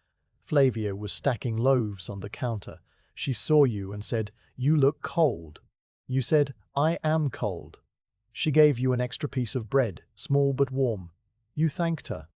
Flavia was stacking loaves on the counter. She saw you and said, "You look cold." You said, "I am cold." She gave you an extra piece of bread, small but warm. You thanked her.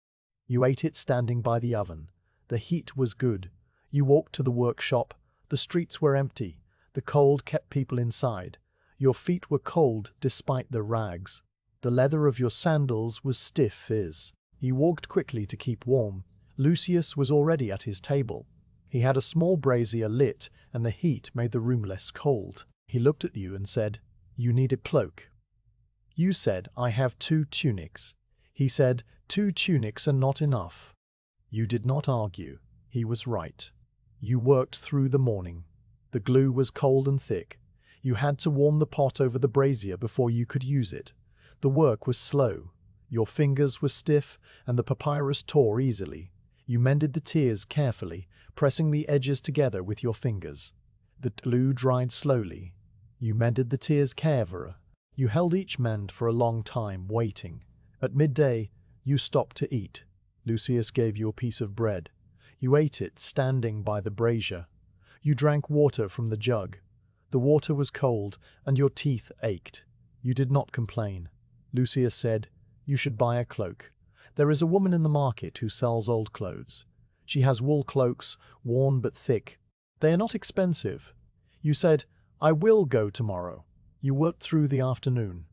You ate it standing by the oven. The heat was good. You walked to the workshop. The streets were empty. The cold kept people inside. Your feet were cold despite the rags. The leather of your sandals was stiff as. You walked quickly to keep warm. Lucius was already at his table. He had a small brazier lit, and the heat made the room less cold. He looked at you and said, "You need a cloak." You said, "I have 2 tunics." He said, "2 tunics are not enough." You did not argue. He was right. You worked through the morning. The glue was cold and thick. You had to warm the pot over the brazier before you could use it. The work was slow. Your fingers were stiff, and the papyrus tore easily. You mended the tears carefully, pressing the edges together with your fingers. The glue dried slowly. You mended the tears carefully. You held each mend for a long time, waiting. At midday, you stopped to eat. Lucius gave you a piece of bread. You ate it standing by the brazier. You drank water from the jug. The water was cold, and your teeth ached. You did not complain. Lucius said, "You should buy a cloak. There is a woman in the market who sells old clothes. She has wool cloaks, worn but thick. They are not expensive." You said, "I will go tomorrow." You worked through the afternoon.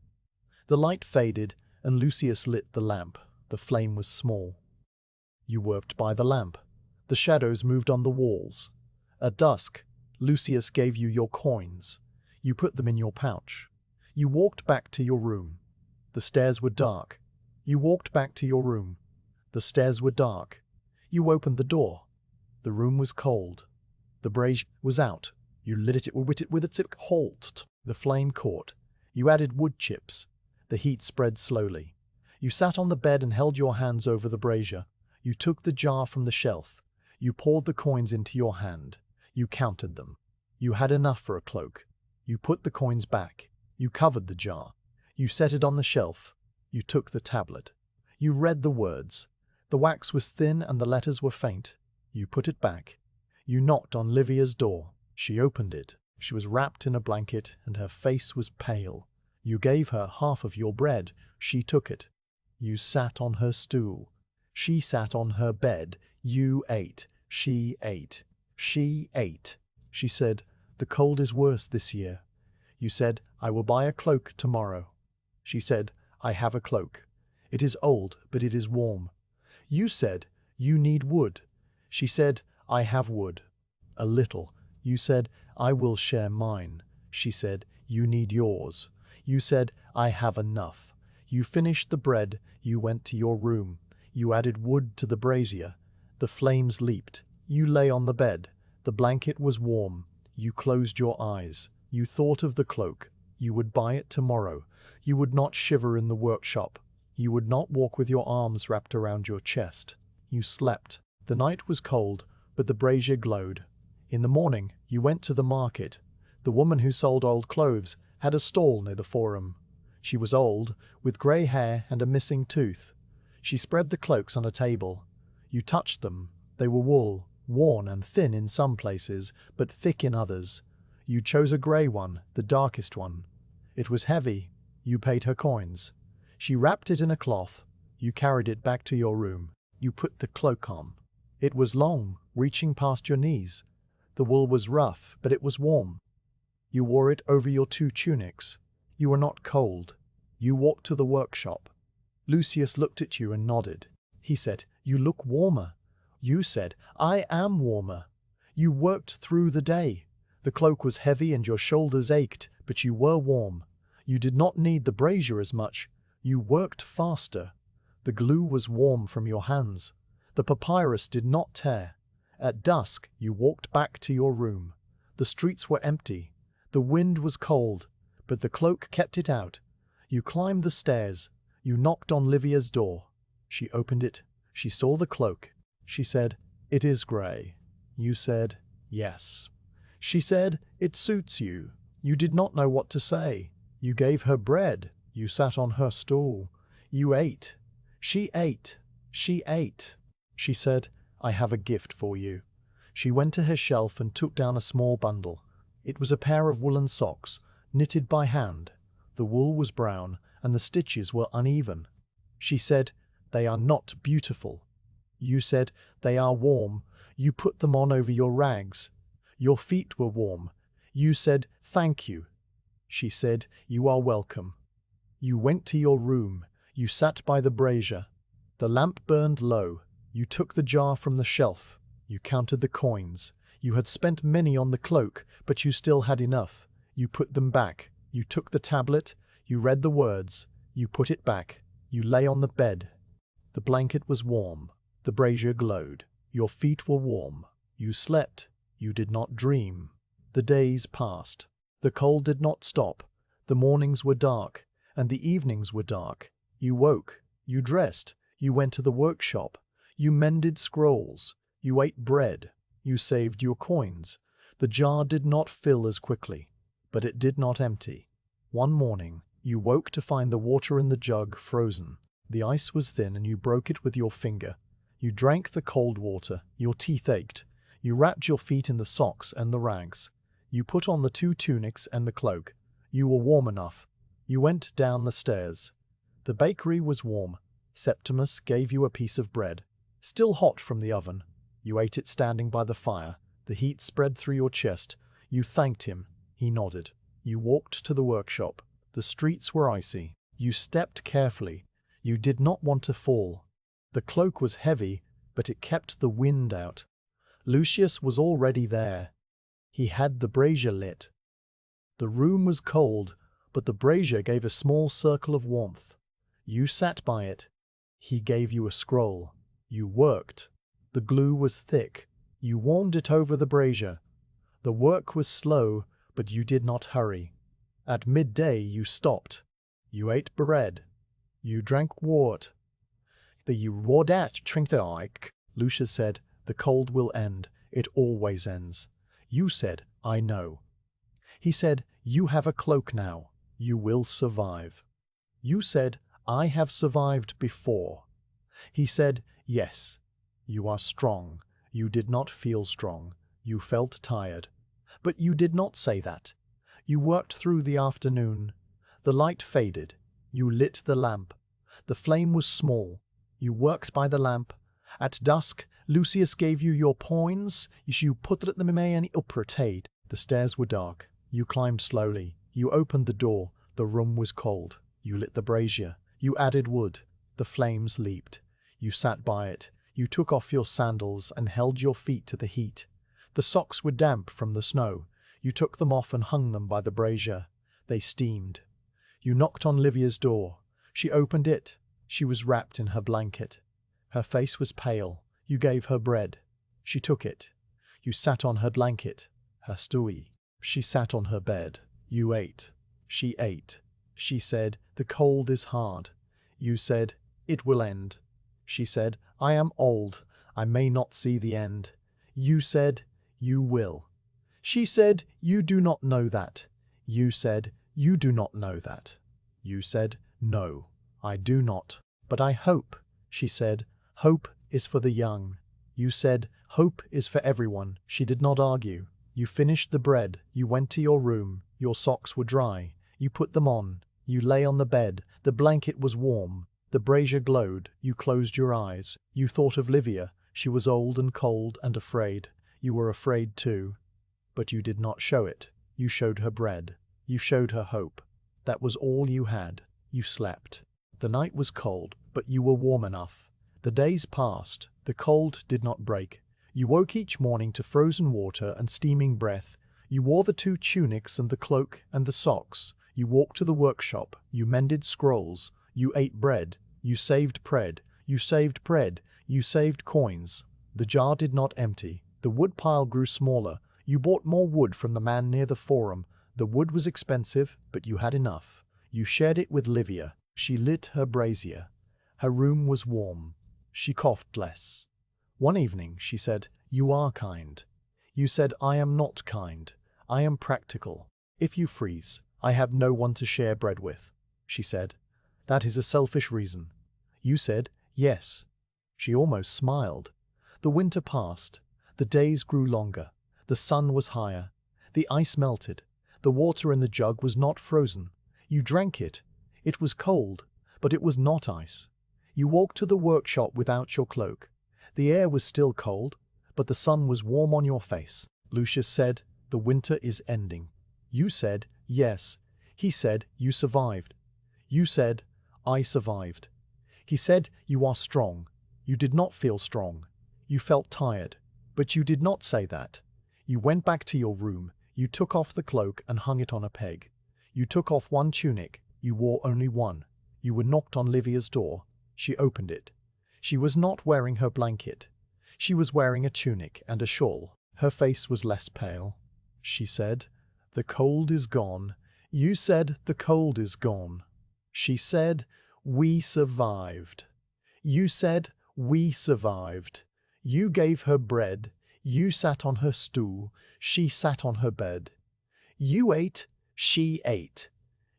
The light faded, and Lucius lit the lamp. The flame was small. You worked by the lamp. The shadows moved on the walls. At dusk, Lucius gave you your coins. You put them in your pouch. You walked back to your room. The stairs were dark. You walked back to your room. The stairs were dark. You opened the door. The room was cold. The brazier was out. You lit it with its halt. The flame caught. You added wood chips. The heat spread slowly. You sat on the bed and held your hands over the brazier. You took the jar from the shelf. You poured the coins into your hand. You counted them. You had enough for a cloak. You put the coins back. You covered the jar. You set it on the shelf. You took the tablet. You read the words. The wax was thin and the letters were faint. You put it back. You knocked on Livia's door. She opened it. She was wrapped in a blanket and her face was pale. You gave her half of your bread. She took it. You sat on her stool. She sat on her bed. You ate. She ate. She ate. She said, "The cold is worse this year." You said, "I will buy a cloak tomorrow." She said, "I have a cloak. It is old, but it is warm." You said, "You need wood." She said, "I have wood. A little." You said, "I will share mine." She said, "You need yours." You said, "I have enough." You finished the bread. You went to your room. You added wood to the brazier. The flames leaped. You lay on the bed. The blanket was warm. You closed your eyes. You thought of the cloak. You would buy it tomorrow. You would not shiver in the workshop. You would not walk with your arms wrapped around your chest. You slept. The night was cold, but the brazier glowed. In the morning, you went to the market. The woman who sold old clothes had a stall near the forum. She was old, with grey hair and a missing tooth. She spread the cloaks on a table. You touched them. They were wool, worn and thin in some places, but thick in others. You chose a grey one, the darkest one. It was heavy. You paid her coins. She wrapped it in a cloth. You carried it back to your room. You put the cloak on. It was long, reaching past your knees. The wool was rough, but it was warm. You wore it over your 2 tunics. You were not cold. You walked to the workshop. Lucius looked at you and nodded. He said, "You look warmer." You said, "I am warmer." You worked through the day. The cloak was heavy and your shoulders ached, but you were warm. You did not need the brazier as much. You worked faster. The glue was warm from your hands. The papyrus did not tear. At dusk, you walked back to your room. The streets were empty. The wind was cold, but the cloak kept it out. You climbed the stairs. You knocked on Livia's door. She opened it. She saw the cloak. She said, "It is grey." You said, "Yes." She said, "It suits you." You did not know what to say. You gave her bread. You sat on her stool. You ate. She ate. She ate. She said, "I have a gift for you." She went to her shelf and took down a small bundle. It was a pair of woolen socks, knitted by hand. The wool was brown, and the stitches were uneven. She said, "They are not beautiful." You said, "They are warm." You put them on over your rags. Your feet were warm. You said, "Thank you." She said, "You are welcome." You went to your room. You sat by the brazier. The lamp burned low. You took the jar from the shelf. You counted the coins. You had spent many on the cloak, but you still had enough. You put them back. You took the tablet. You read the words. You put it back. You lay on the bed. The blanket was warm. The brazier glowed. Your feet were warm. You slept. You did not dream. The days passed. The cold did not stop. The mornings were dark, and the evenings were dark. You woke. You dressed. You went to the workshop. You mended scrolls. You ate bread. You saved your coins. The jar did not fill as quickly, but it did not empty. One morning, you woke to find the water in the jug frozen. The ice was thin and you broke it with your finger. You drank the cold water. Your teeth ached. You wrapped your feet in the socks and the rags. You put on the 2 tunics and the cloak. You were warm enough. You went down the stairs. The bakery was warm. Septimus gave you a piece of bread, still hot from the oven. You ate it standing by the fire. The heat spread through your chest. You thanked him. He nodded. You walked to the workshop. The streets were icy. You stepped carefully. You did not want to fall. The cloak was heavy, but it kept the wind out. Lucius was already there. He had the brazier lit. The room was cold, but the brazier gave a small circle of warmth. You sat by it. He gave you a scroll. You worked. The glue was thick. You warmed it over the brazier. The work was slow, but you did not hurry. At midday you stopped. You ate bread. You drank water. You wore that drink. Lucius said, the cold will end. It always ends. You said, I know. He said, you have a cloak now. You will survive. You said, I have survived before. He said, yes. You are strong. You did not feel strong. You felt tired. But you did not say that. You worked through the afternoon. The light faded. You lit the lamp. The flame was small. You worked by the lamp. At dusk, Lucius gave you your points. You put them in uppertade. The stairs were dark. You climbed slowly. You opened the door. The room was cold. You lit the brazier. You added wood. The flames leaped. You sat by it. You took off your sandals and held your feet to the heat. The socks were damp from the snow. You took them off and hung them by the brazier. They steamed. You knocked on Livia's door. She opened it. She was wrapped in her blanket. Her face was pale. You gave her bread. She took it. You sat on her blanket, her stooey. She sat on her bed. You ate. She ate. She said, the cold is hard. You said, it will end. She said, I am old. I may not see the end. You said, you will. She said, you do not know that. You said, you do not know that. You said, no, I do not. But I hope. She said, hope is for the young. You said, hope is for everyone. She did not argue. You finished the bread. You went to your room. Your socks were dry. You put them on. You lay on the bed. The blanket was warm. The brazier glowed. You closed your eyes. You thought of Livia. She was old and cold and afraid. You were afraid too. But you did not show it. You showed her bread. You showed her hope. That was all you had. You slept. The night was cold, but you were warm enough. The days passed. The cold did not break. You woke each morning to frozen water and steaming breath. You wore the 2 tunics and the cloak and the socks. You walked to the workshop. You mended scrolls. You ate bread. You saved bread. You saved bread. You saved coins. The jar did not empty. The wood pile grew smaller. You bought more wood from the man near the forum. The wood was expensive, but you had enough. You shared it with Livia. She lit her brazier. Her room was warm. She coughed less. One evening she said, you are kind. You said, I am not kind. I am practical. If you freeze, I have no one to share bread with. She said, that is a selfish reason. You said, yes. She almost smiled. The winter passed. The days grew longer. The sun was higher. The ice melted. The water in the jug was not frozen. You drank it. It was cold, but it was not ice. You walked to the workshop without your cloak. The air was still cold, but the sun was warm on your face. Lucius said, the winter is ending. You said, yes. He said, you survived. You said, I survived. He said, you are strong. You did not feel strong. You felt tired, but you did not say that. You went back to your room. You took off the cloak and hung it on a peg. You took off one tunic. You wore only one. You were knocked on Livia's door. She opened it. She was not wearing her blanket. She was wearing a tunic and a shawl. Her face was less pale. She said, the cold is gone. You said, the cold is gone. She said, we survived. You said, we survived. You gave her bread. You sat on her stool. She sat on her bed. You ate. She ate.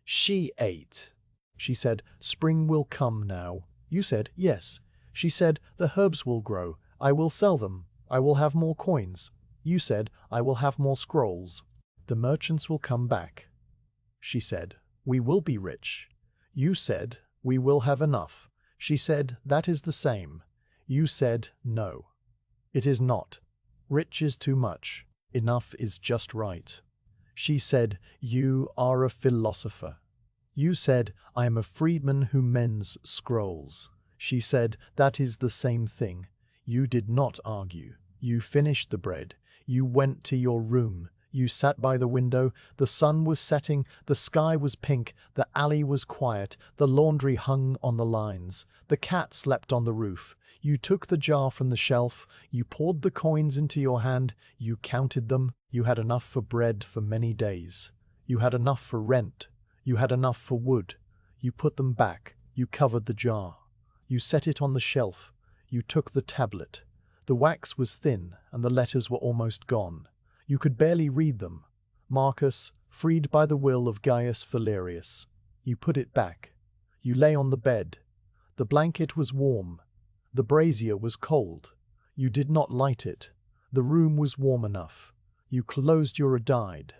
She ate. She said, spring will come now. You said, yes. She said, the herbs will grow. I will sell them. I will have more coins. You said, I will have more scrolls. The merchants will come back. She said, we will be rich. You said, we will have enough. She said, that is the same. You said, no. It is not. Rich is too much. Enough is just right. She said, you are a philosopher. You said, I am a freedman who mends scrolls. She said, that is the same thing. You did not argue. You finished the bread. You went to your room. You sat by the window. The sun was setting. The sky was pink. The alley was quiet. The laundry hung on the lines. The cat slept on the roof. You took the jar from the shelf. You poured the coins into your hand. You counted them. You had enough for bread for many days. You had enough for rent. You had enough for wood. You put them back. You covered the jar. You set it on the shelf. You took the tablet. The wax was thin, and the letters were almost gone. You could barely read them. Marcus, freed by the will of Gaius Valerius. You put it back. You lay on the bed. The blanket was warm. The brazier was cold. You did not light it. The room was warm enough. You closed your eyes.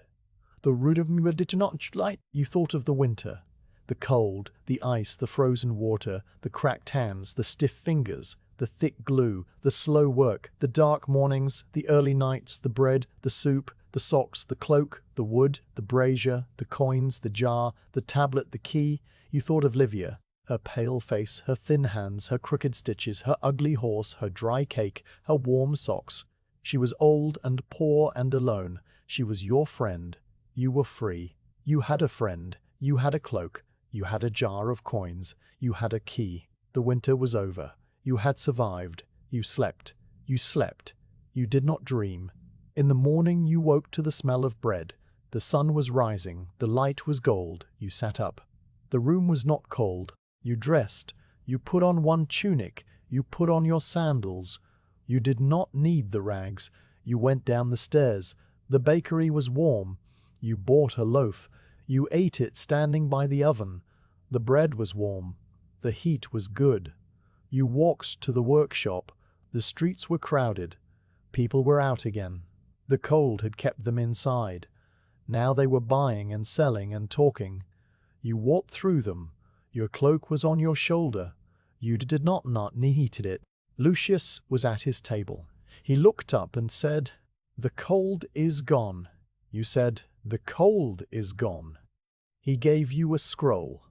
The room did not light. You thought of the winter. The cold, the ice, the frozen water, the cracked hands, the stiff fingers, the thick glue, the slow work, the dark mornings, the early nights, the bread, the soup, the socks, the cloak, the wood, the brazier, the coins, the jar, the tablet, the key. You thought of Livia, her pale face, her thin hands, her crooked stitches, her ugly horse, her dry cake, her warm socks. She was old and poor and alone. She was your friend. You were free. You had a friend. You had a cloak. You had a jar of coins. You had a key. The winter was over. You had survived. You slept. You slept. You did not dream. In the morning you woke to the smell of bread. The sun was rising. The light was gold. You sat up. The room was not cold. You dressed. You put on one tunic. You put on your sandals. You did not need the rags. You went down the stairs. The bakery was warm. You bought a loaf. You ate it standing by the oven. The bread was warm. The heat was good. You walked to the workshop. The streets were crowded. People were out again. The cold had kept them inside. Now they were buying and selling and talking. You walked through them. Your cloak was on your shoulder. You did not need it. Lucius was at his table. He looked up and said, "The cold is gone." You said, "The cold is gone." He gave you a scroll.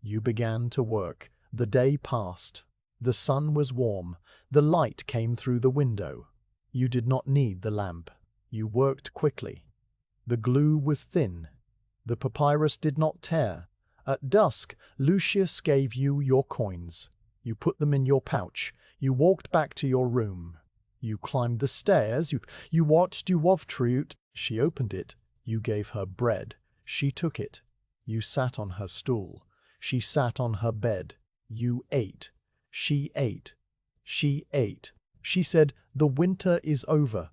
You began to work. The day passed. The sun was warm. The light came through the window. You did not need the lamp. You worked quickly. The glue was thin. The papyrus did not tear. At dusk, Lucius gave you your coins. You put them in your pouch. You walked back to your room. You climbed the stairs. You watched you of truth. She opened it. You gave her bread. She took it. You sat on her stool. She sat on her bed. You ate. She ate. She ate. She said, "The winter is over."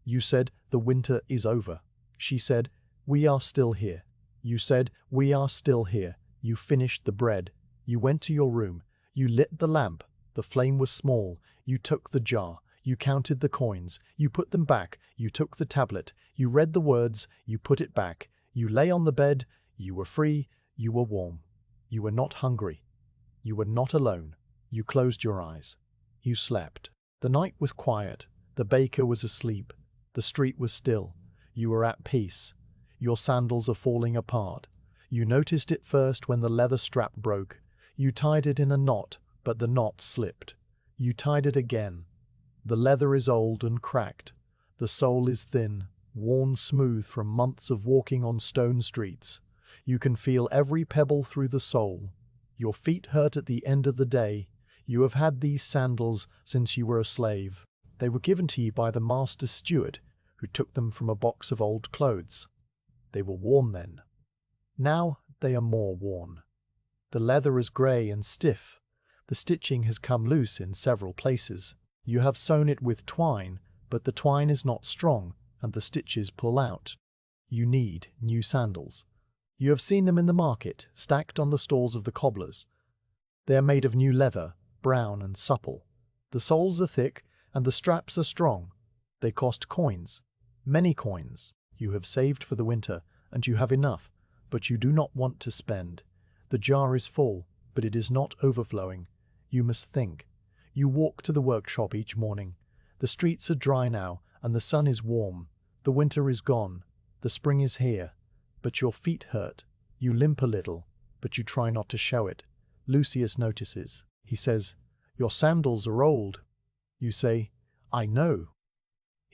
You said, "The winter is over." She said, "We are still here." You said, "We are still here." You finished the bread. You went to your room. You lit the lamp. The flame was small. You took the jar. You counted the coins. You put them back. You took the tablet. You read the words. You put it back. You lay on the bed. You were free. You were warm. You were not hungry. You were not alone. You closed your eyes. You slept. The night was quiet. The baker was asleep. The street was still. You were at peace. Your sandals are falling apart. You noticed it first when the leather strap broke. You tied it in a knot, but the knot slipped. You tied it again. The leather is old and cracked. The sole is thin, worn smooth from months of walking on stone streets. You can feel every pebble through the sole. Your feet hurt at the end of the day. You have had these sandals since you were a slave. They were given to you by the master steward, who took them from a box of old clothes. They were worn then. Now they are more worn. The leather is grey and stiff. The stitching has come loose in several places. You have sewn it with twine, but the twine is not strong, and the stitches pull out. You need new sandals. You have seen them in the market, stacked on the stalls of the cobblers. They are made of new leather, brown and supple. The soles are thick, and the straps are strong. They cost coins, many coins. You have saved for the winter, and you have enough, but you do not want to spend. The jar is full, but it is not overflowing. You must think. You walk to the workshop each morning. The streets are dry now, and the sun is warm. The winter is gone. The spring is here. But your feet hurt. You limp a little, but you try not to show it. Lucius notices. He says, "Your sandals are old." You say, "I know."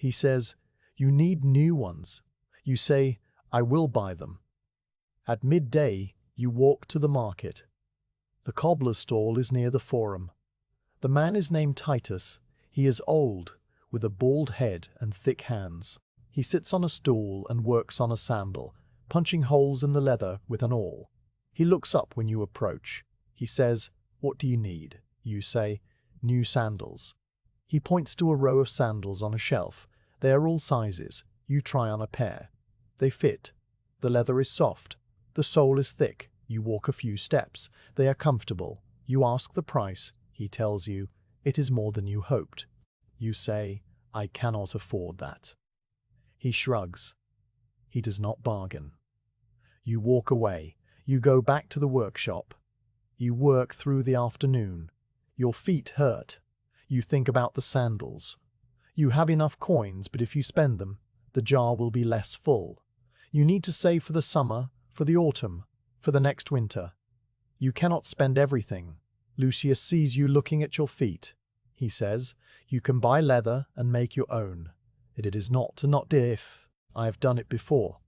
He says, "You need new ones." You say, "I will buy them." At midday, you walk to the market. The cobbler's stall is near the forum. The man is named Titus. He is old, with a bald head and thick hands. He sits on a stool and works on a sandal, punching holes in the leather with an awl. He looks up when you approach. He says, "What do you need?" You say, "New sandals." He points to a row of sandals on a shelf. They are all sizes. You try on a pair. They fit. The leather is soft. The sole is thick. You walk a few steps. They are comfortable. You ask the price. He tells you, "It is more than you hoped." You say, "I cannot afford that." He shrugs. He does not bargain. You walk away. You go back to the workshop. You work through the afternoon. Your feet hurt. You think about the sandals. You have enough coins, but if you spend them, the jar will be less full. You need to save for the summer, for the autumn, for the next winter. You cannot spend everything. Lucius sees you looking at your feet. He says, "You can buy leather and make your own. It is not if. I have done it before."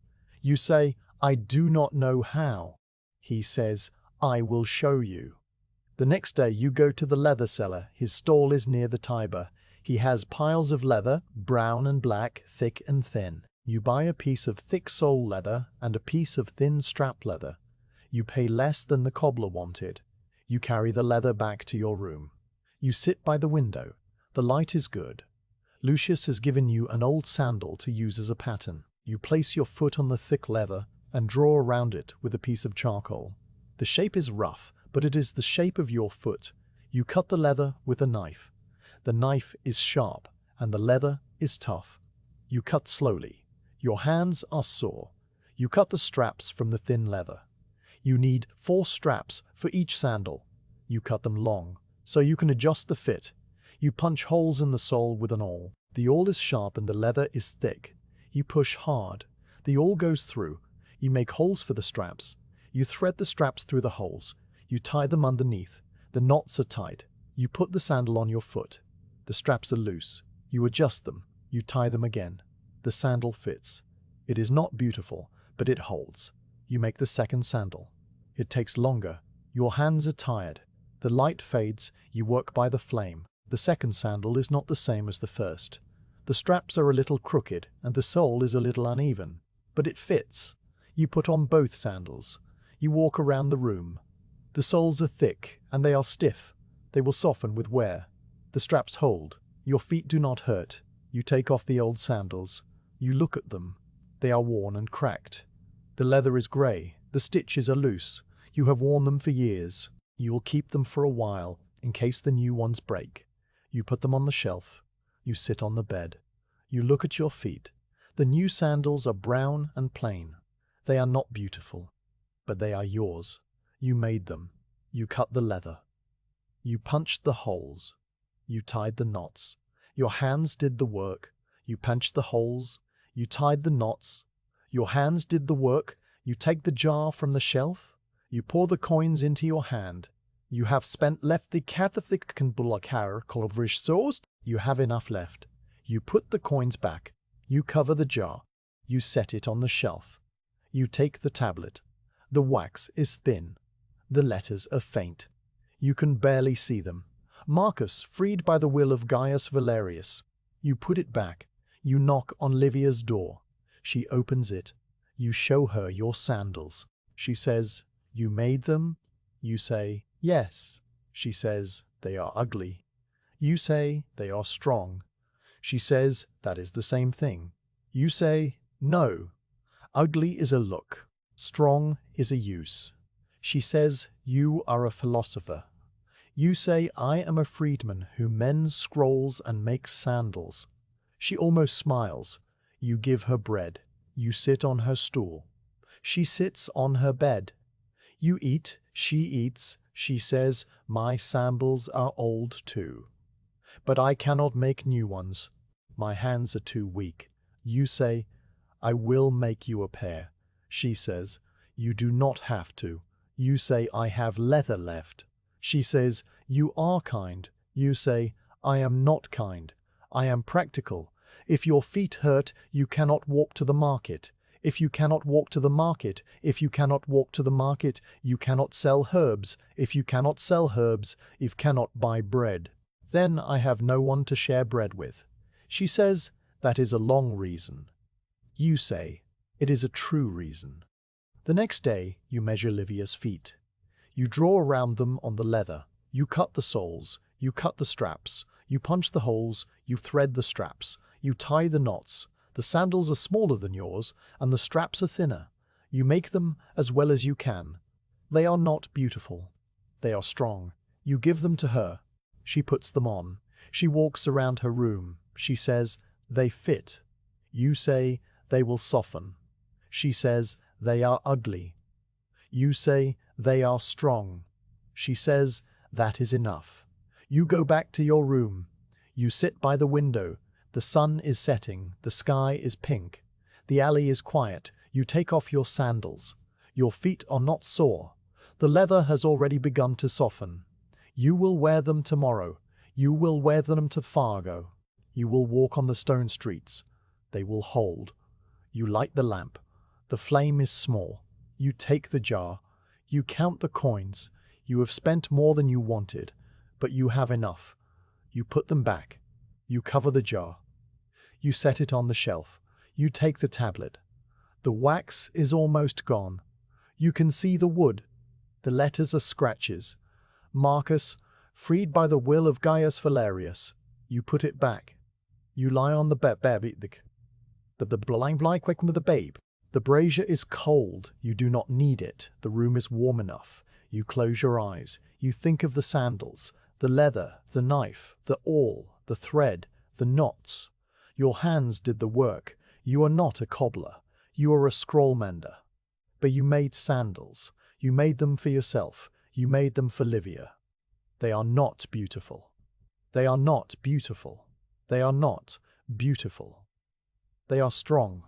You say, "I do not know how." He says, "I will show you." The next day you go to the leather seller. His stall is near the Tiber. He has piles of leather, brown and black, thick and thin. You buy a piece of thick sole leather and a piece of thin strap leather. You pay less than the cobbler wanted. You carry the leather back to your room. You sit by the window. The light is good. Lucius has given you an old sandal to use as a pattern. You place your foot on the thick leather and draw around it with a piece of charcoal. The shape is rough, but it is the shape of your foot. You cut the leather with a knife. The knife is sharp, and the leather is tough. You cut slowly. Your hands are sore. You cut the straps from the thin leather. You need 4 straps for each sandal. You cut them long, so you can adjust the fit. You punch holes in the sole with an awl. The awl is sharp and the leather is thick. You push hard. The awl goes through. You make holes for the straps. You thread the straps through the holes. You tie them underneath. The knots are tight. You put the sandal on your foot. The straps are loose. You adjust them. You tie them again. The sandal fits. It is not beautiful, but it holds. You make the second sandal. It takes longer. Your hands are tired. The light fades. You work by the flame. The second sandal is not the same as the first. The straps are a little crooked and the sole is a little uneven, but it fits. You put on both sandals. You walk around the room. The soles are thick and they are stiff. They will soften with wear. The straps hold. Your feet do not hurt. You take off the old sandals. You look at them. They are worn and cracked. The leather is grey. The stitches are loose. You have worn them for years. You will keep them for a while in case the new ones break. You put them on the shelf. You sit on the bed. You look at your feet. The new sandals are brown and plain. They are not beautiful, but they are yours. You made them. You cut the leather. You punched the holes. You tied the knots. Your hands did the work. You punched the holes. You tied the knots. Your hands did the work. You take the jar from the shelf. You pour the coins into your hand. You have spent left the cathethic can blockar colvrish sauce. You have enough left. You put the coins back. You cover the jar. You set it on the shelf. You take the tablet. The wax is thin. The letters are faint. You can barely see them. Marcus, freed by the will of Gaius Valerius. You put it back. You knock on Livia's door. She opens it. You show her your sandals. She says, "You made them?" You say, "Yes." She says, "They are ugly." You say, "They are strong." She says, "That is the same thing." You say, "No. Ugly is a look. Strong is a use." She says, "You are a philosopher." You say, "I am a freedman who mends scrolls and makes sandals." She almost smiles. You give her bread. You sit on her stool. She sits on her bed. You eat. She eats. She says, "My sandals are old too. But I cannot make new ones. My hands are too weak." You say, "I will make you a pair." She says, "You do not have to." You say, "I have leather left." She says, "You are kind." You say, "I am not kind. I am practical. If your feet hurt, you cannot walk to the market. If you cannot walk to the market, if you cannot walk to the market, you cannot sell herbs. If you cannot sell herbs, you cannot buy bread. Then I have no one to share bread with. She says, that is a long reason. You say, it is a true reason. The next day, you measure Livia's feet. You draw around them on the leather. You cut the soles. You cut the straps. You punch the holes. You thread the straps. You tie the knots. The sandals are smaller than yours, and the straps are thinner. You make them as well as you can. They are not beautiful. They are strong. You give them to her. She puts them on. She walks around her room. She says, they fit. You say, they will soften. She says, they are ugly. You say, they are strong. She says, that is enough. You go back to your room. You sit by the window. The sun is setting. The sky is pink. The alley is quiet. You take off your sandals. Your feet are not sore. The leather has already begun to soften. You will wear them tomorrow. You will wear them to Fargo. You will walk on the stone streets. They will hold. You light the lamp. The flame is small. You take the jar. You count the coins. You have spent more than you wanted, but you have enough. You put them back. You cover the jar. You set it on the shelf. You take the tablet. The wax is almost gone. You can see the wood. The letters are scratches. Marcus, freed by the will of Gaius Valerius. You put it back. You lie on the bed. The blind fly quick with the babe. The brazier is cold. You do not need it. The room is warm enough. You close your eyes. You think of the sandals, the leather, the knife, the awl, the thread, the knots. Your hands did the work. You are not a cobbler. You are a scroll mender. But you made sandals. You made them for yourself. You made them for Livia. They are not beautiful. They are not beautiful. They are not beautiful. They are strong.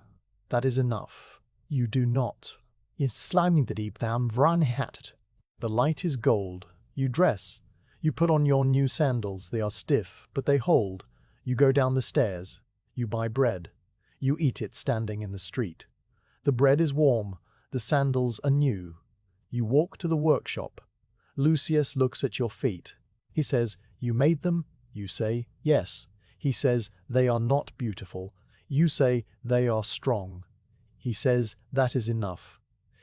That is enough. You do not. In sliming the deep down run hat. The light is gold. You dress. You put on your new sandals. They are stiff, but they hold. You go down the stairs. You buy bread. You eat it standing in the street. The bread is warm. The sandals are new. You walk to the workshop. Lucius looks at your feet. He says, you made them? You say, yes. He says, they are not beautiful. You say, they are strong. He says, that is enough.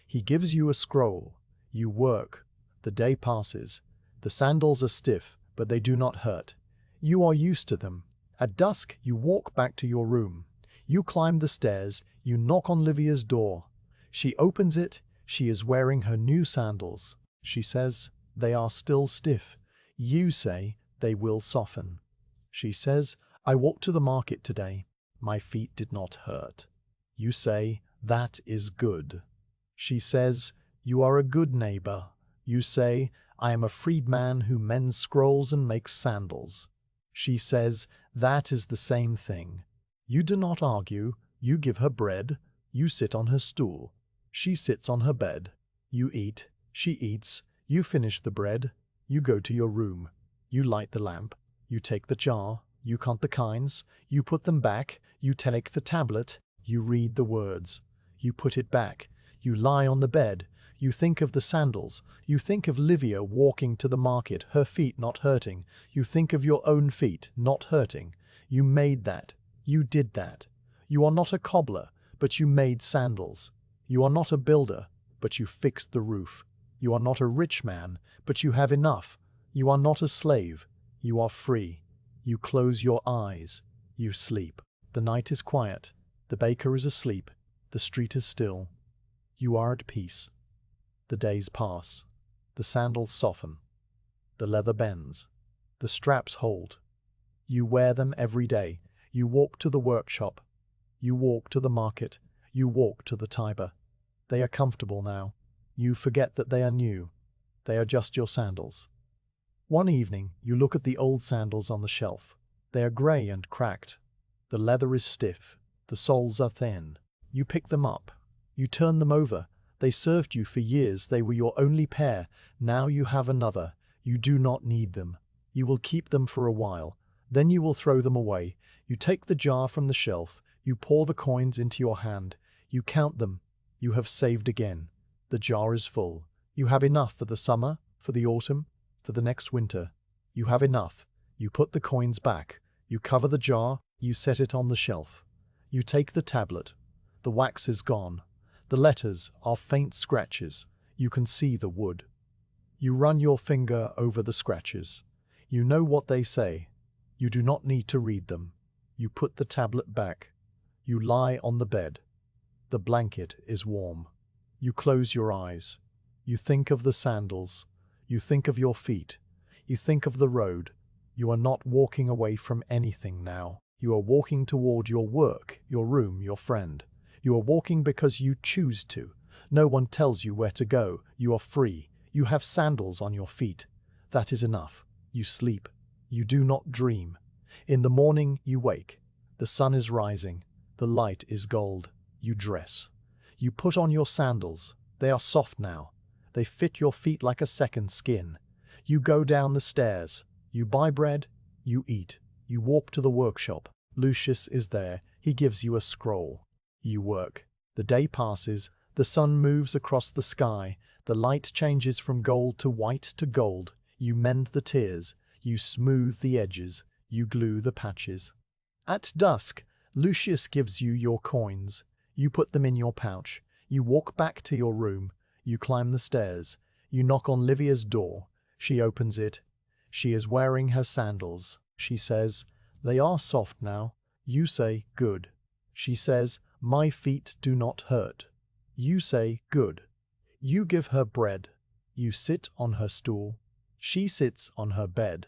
He gives you a scroll. You work. The day passes. The sandals are stiff, but they do not hurt. You are used to them. At dusk, you walk back to your room. You climb the stairs. You knock on Livia's door. She opens it. She is wearing her new sandals. She says, they are still stiff. You say, they will soften. She says, I walked to the market today. My feet did not hurt. You say, that is good. She says, you are a good neighbor. You say, I am a freedman who mends scrolls and makes sandals. She says, that is the same thing. You do not argue. You give her bread. You sit on her stool. She sits on her bed. You eat. She eats. You finish the bread. You go to your room. You light the lamp. You take the jar. You count the kinds. You put them back. You take the tablet. You read the words. You put it back. You lie on the bed. You think of the sandals. You think of Livia walking to the market, her feet not hurting. You think of your own feet not hurting. You made that. You did that. You are not a cobbler, but you made sandals. You are not a builder, but you fixed the roof. You are not a rich man, but you have enough. You are not a slave. You are free. You close your eyes. You sleep. The night is quiet. The baker is asleep. The street is still. You are at peace. The days pass. The sandals soften. The leather bends. The straps hold. You wear them every day. You walk to the workshop. You walk to the market. You walk to the Tiber. They are comfortable now. You forget that they are new. They are just your sandals. One evening, you look at the old sandals on the shelf. They are grey and cracked. The leather is stiff. The soles are thin. You pick them up. You turn them over. They served you for years. They were your only pair. Now you have another. You do not need them. You will keep them for a while. Then you will throw them away. You take the jar from the shelf. You pour the coins into your hand. You count them. You have saved again. The jar is full. You have enough for the summer, for the autumn, for the next winter. You have enough. You put the coins back. You cover the jar. You set it on the shelf. You take the tablet. The wax is gone. The letters are faint scratches. You can see the wood. You run your finger over the scratches. You know what they say. You do not need to read them. You put the tablet back. You lie on the bed. The blanket is warm. You close your eyes. You think of the sandals. You think of your feet. You think of the road. You are not walking away from anything now. You are walking toward your work, your room, your friend. You are walking because you choose to. No one tells you where to go. You are free. You have sandals on your feet. That is enough. You sleep. You do not dream. In the morning you wake. The sun is rising. The light is gold. You dress. You put on your sandals. They are soft now. They fit your feet like a second skin. You go down the stairs. You buy bread. You eat. You walk to the workshop. Lucius is there. He gives you a scroll. You work. The day passes. The sun moves across the sky. The light changes from gold to white to gold. You mend the tears. You smooth the edges. You glue the patches. At dusk, Lucius gives you your coins. You put them in your pouch. You walk back to your room. You climb the stairs. You knock on Livia's door. She opens it. She is wearing her sandals. She says, "They are soft now." You say, "Good." She says, "My feet do not hurt." You say, "Good." You give her bread. You sit on her stool. She sits on her bed.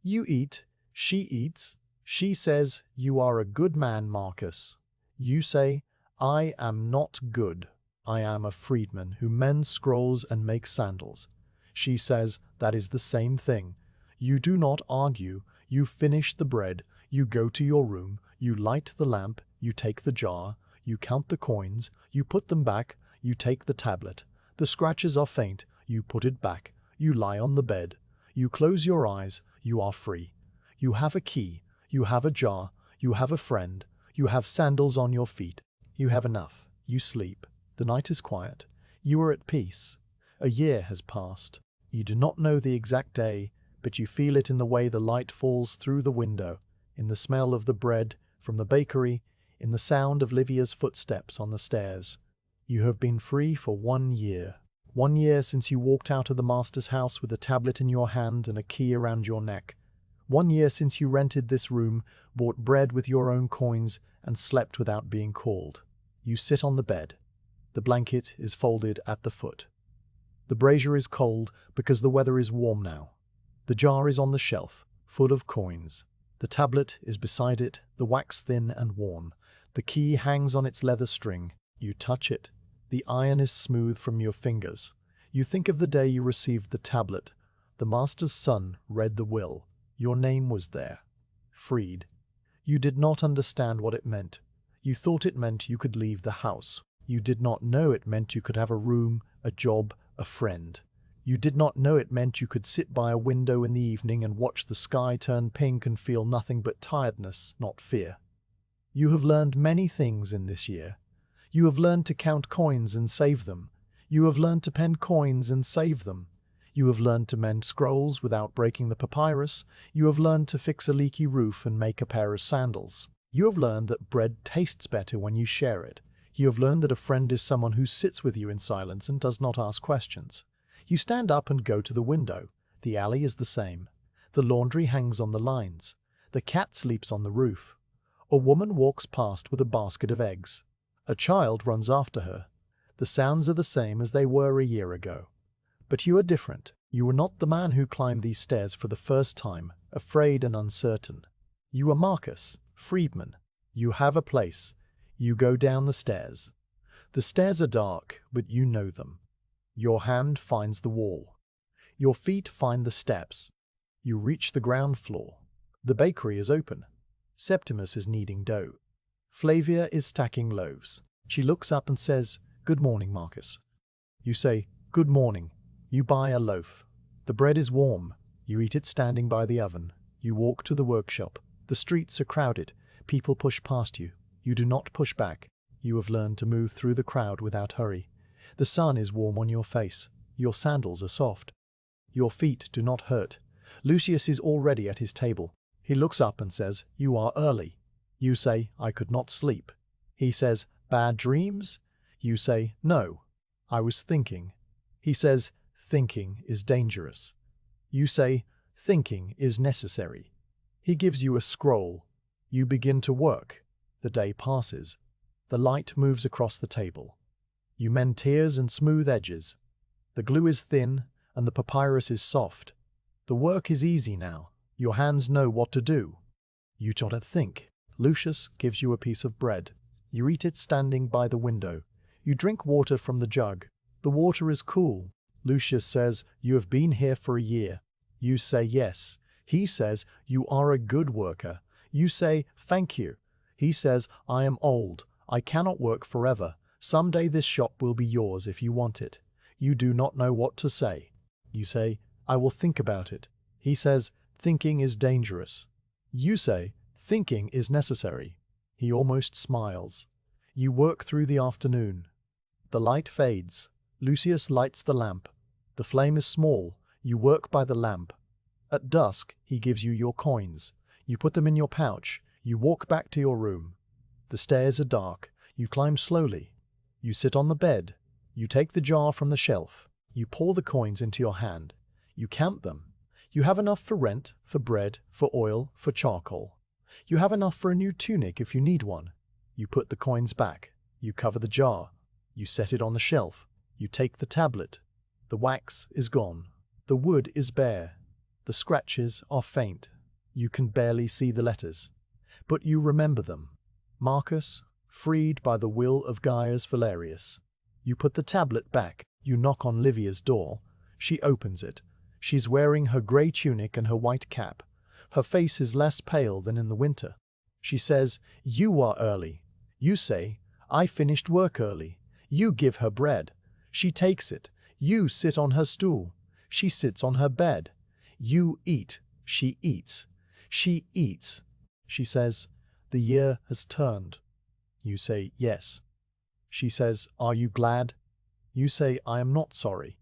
You eat. She eats. She says, "You are a good man, Marcus." You say, "I am not good. I am a freedman who mends scrolls and makes sandals." She says, "That is the same thing." You do not argue. You finish the bread. You go to your room. You light the lamp. You take the jar. You count the coins. You put them back. You take the tablet. The scratches are faint. You put it back. You lie on the bed. You close your eyes. You are free. You have a key. You have a jar. You have a friend. You have sandals on your feet. You have enough. You sleep. The night is quiet. You are at peace. A year has passed. You do not know the exact day, but you feel it in the way the light falls through the window, in the smell of the bread from the bakery, in the sound of Livia's footsteps on the stairs. You have been free for 1 year. 1 year since you walked out of the master's house with a tablet in your hand and a key around your neck. 1 year since you rented this room, bought bread with your own coins, and slept without being called. You sit on the bed. The blanket is folded at the foot. The brazier is cold because the weather is warm now. The jar is on the shelf, full of coins. The tablet is beside it, the wax thin and worn. The key hangs on its leather string. You touch it. The iron is smooth from your fingers. You think of the day you received the tablet. The master's son read the will. Your name was there. Freed. You did not understand what it meant. You thought it meant you could leave the house. You did not know it meant you could have a room, a job, a friend. You did not know it meant you could sit by a window in the evening and watch the sky turn pink and feel nothing but tiredness, not fear. You have learned many things in this year. You have learned to count coins and save them. You have learned to pen coins and save them. You have learned to mend scrolls without breaking the papyrus. You have learned to fix a leaky roof and make a pair of sandals. You have learned that bread tastes better when you share it. You have learned that a friend is someone who sits with you in silence and does not ask questions. You stand up and go to the window. The alley is the same. The laundry hangs on the lines. The cat sleeps on the roof. A woman walks past with a basket of eggs. A child runs after her. The sounds are the same as they were a year ago. But you are different. You are not the man who climbed these stairs for the first time, afraid and uncertain. You are Marcus, Freedman. You have a place. You go down the stairs. The stairs are dark, but you know them. Your hand finds the wall. Your feet find the steps. You reach the ground floor. The bakery is open. Septimus is kneading dough. Flavia is stacking loaves. She looks up and says, "Good morning, Marcus." You say, "Good morning." You buy a loaf. The bread is warm. You eat it standing by the oven. You walk to the workshop. The streets are crowded. People push past you. You do not push back. You have learned to move through the crowd without hurry. The sun is warm on your face. Your sandals are soft. Your feet do not hurt. Lucius is already at his table. He looks up and says, "You are early." You say, "I could not sleep." He says, "Bad dreams?" You say, "No, I was thinking." He says, "Thinking is dangerous." You say, "Thinking is necessary." He gives you a scroll. You begin to work. The day passes. The light moves across the table. You mend tears and smooth edges. The glue is thin and the papyrus is soft. The work is easy now. Your hands know what to do. You try to think. Lucius gives you a piece of bread. You eat it standing by the window. You drink water from the jug. The water is cool. Lucius says, "You have been here for a year." You say yes. He says, "You are a good worker." You say, "Thank you." He says, "I am old. I cannot work forever. Someday this shop will be yours if you want it." You do not know what to say. You say, "I will think about it." He says, "Thinking is dangerous." You say, "Thinking is necessary." He almost smiles. You work through the afternoon. The light fades. Lucius lights the lamp. The flame is small. You work by the lamp. At dusk, he gives you your coins. You put them in your pouch. You walk back to your room. The stairs are dark. You climb slowly. You sit on the bed. You take the jar from the shelf. You pour the coins into your hand. You count them. You have enough for rent, for bread, for oil, for charcoal. You have enough for a new tunic if you need one. You put the coins back. You cover the jar. You set it on the shelf. You take the tablet. The wax is gone. The wood is bare. The scratches are faint. You can barely see the letters. But you remember them. Marcus, freed by the will of Gaius Valerius. You put the tablet back. You knock on Livia's door. She opens it. She's wearing her grey tunic and her white cap. Her face is less pale than in the winter. She says, "You are early." You say, "I finished work early." You give her bread. She takes it. You sit on her stool. She sits on her bed. You eat. She eats. She eats. She says, "The year has turned." You say, "Yes." She says, "Are you glad?" You say, "I am not sorry."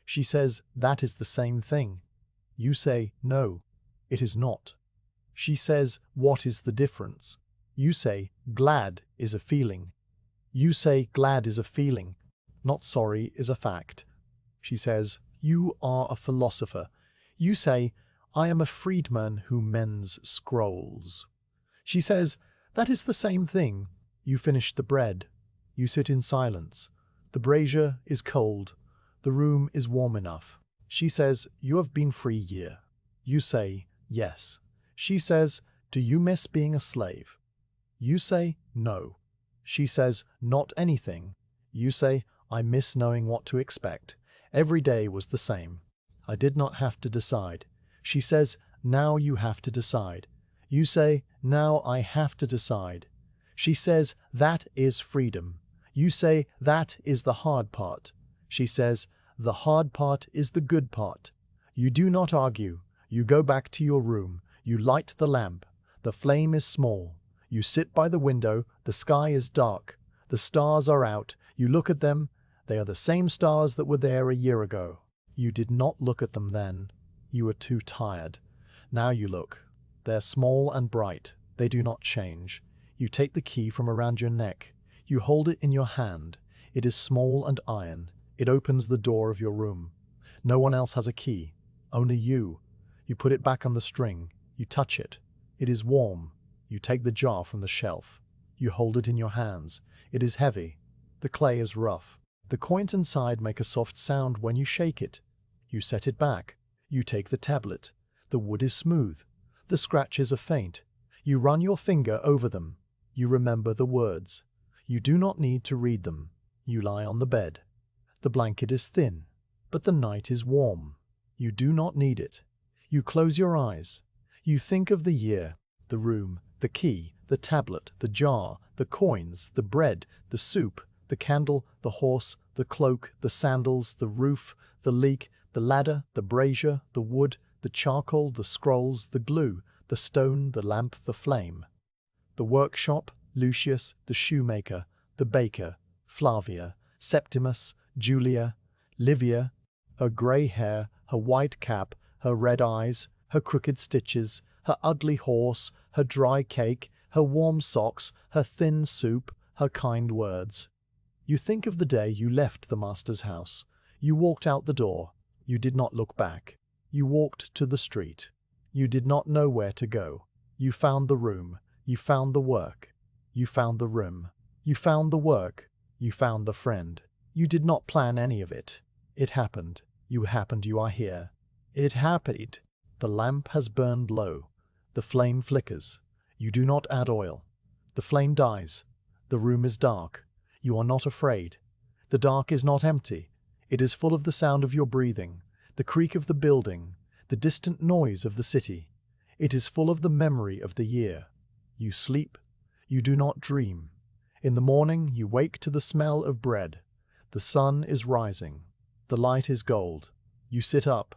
She says, "That is the same thing." You say, "No, it is not." She says, "What is the difference?" You say, "Glad is a feeling." You say, "Glad is a feeling. Not sorry is a fact." She says, "You are a philosopher." You say, "I am a freedman who mends scrolls." She says, "That is the same thing." You finish the bread. You sit in silence. The brazier is cold. The room is warm enough. She says, "You have been free a year." You say, "Yes." She says, "Do you miss being a slave?" You say, "No." She says, "Not anything." You say, "I miss knowing what to expect. Every day was the same. I did not have to decide." She says, "Now you have to decide." You say, "Now I have to decide." She says, "That is freedom." You say, "That is the hard part." She says, "The hard part is the good part." You do not argue. You go back to your room. You light the lamp. The flame is small. You sit by the window. The sky is dark. The stars are out. You look at them. They are the same stars that were there a year ago. You did not look at them then. You were too tired. Now you look. They're small and bright. They do not change. You take the key from around your neck. You hold it in your hand. It is small and iron. It opens the door of your room. No one else has a key. Only you. You put it back on the string. You touch it. It is warm. You take the jar from the shelf. You hold it in your hands. It is heavy. The clay is rough. The coins inside make a soft sound when you shake it. You set it back. You take the tablet. The wood is smooth. The scratches are faint. You run your finger over them. You remember the words. You do not need to read them. You lie on the bed. The blanket is thin, but the night is warm. You do not need it. You close your eyes. You think of the year, the room, the key, the tablet, the jar, the coins, the bread, the soup, the candle, the horse, the cloak, the sandals, the roof, the leak, the ladder, the brazier, the wood, the charcoal, the scrolls, the glue, The stone, the lamp, the flame. The workshop, Lucius, the shoemaker, the baker, Flavia, Septimus, Julia, Livia, her grey hair, her white cap, her red eyes, her crooked stitches, her ugly horse, her dry cake, her warm socks, her thin soup, her kind words. You think of the day you left the master's house. You walked out the door. You did not look back. You walked to the street. You did not know where to go. You found the room. You found the work. You found the room. You found the work. You found the friend. You did not plan any of it. It happened. You happened. You are here. It happened. The lamp has burned low. The flame flickers. You do not add oil. The flame dies. The room is dark. You are not afraid. The dark is not empty. It is full of the sound of your breathing, the creak of the building, the distant noise of the city. It is full of the memory of the year. You sleep. You do not dream. In the morning you wake to the smell of bread. The sun is rising. The light is gold. You sit up.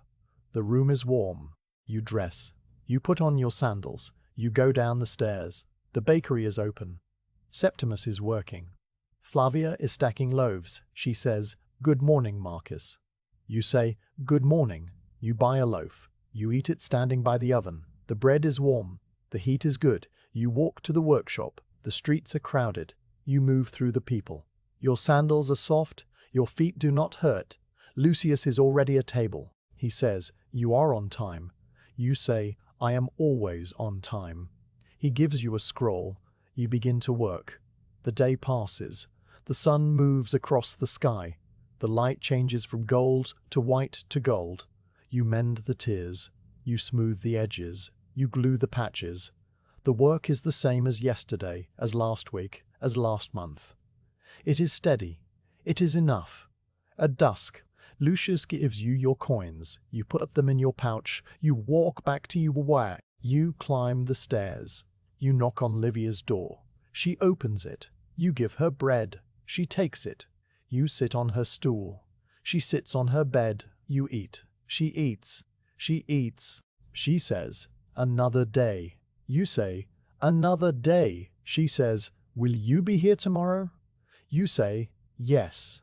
The room is warm. You dress. You put on your sandals. You go down the stairs. The bakery is open. Septimus is working. Flavia is stacking loaves. She says, "Good morning, Marcus." You say, "Good morning." You buy a loaf. You eat it standing by the oven. The bread is warm. The heat is good. You walk to the workshop. The streets are crowded. You move through the people. Your sandals are soft. Your feet do not hurt. Lucius is already at table. He says, "You are on time." You say, "I am always on time." He gives you a scroll. You begin to work. The day passes. The sun moves across the sky. The light changes from gold to white to gold. You mend the tears. You smooth the edges. You glue the patches. The work is the same as yesterday, as last week, as last month. It is steady. It is enough. At dusk, Lucius gives you your coins. You put them in your pouch. You walk back to your work. You climb the stairs. You knock on Livia's door. She opens it. You give her bread. She takes it. You sit on her stool. She sits on her bed. You eat. She eats. She eats. She says, "Another day." You say, "Another day." She says, "Will you be here tomorrow?" You say, "Yes."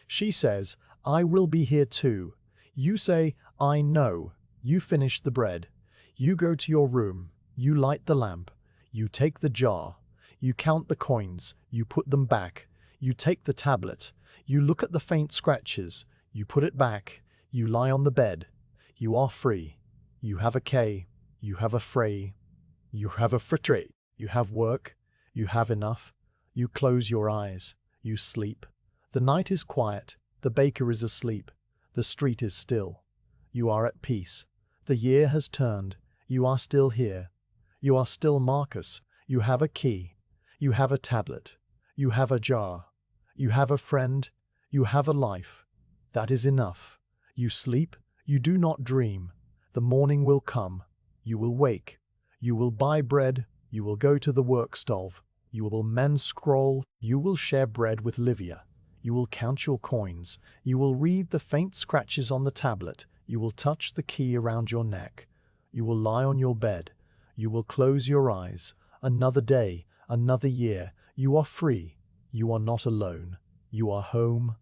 She says, "I will be here too." You say, "I know." You finish the bread. You go to your room. You light the lamp. You take the jar. You count the coins. You put them back. You take the tablet. You look at the faint scratches. You put it back. You lie on the bed. You are free. You have a K. You have a fray. You have a fritre. You have work. You have enough. You close your eyes. You sleep. The night is quiet. The baker is asleep. The street is still. You are at peace. The year has turned. You are still here. You are still Marcus. You have a key. You have a tablet. You have a jar. You have a friend. You have a life. That is enough. You sleep. You do not dream. The morning will come. You will wake. You will buy bread. You will go to the work stove. You will mend scroll. You will share bread with Livia. You will count your coins. You will read the faint scratches on the tablet. You will touch the key around your neck. You will lie on your bed. You will close your eyes. Another day, another year. You are free. You are not alone. You are home.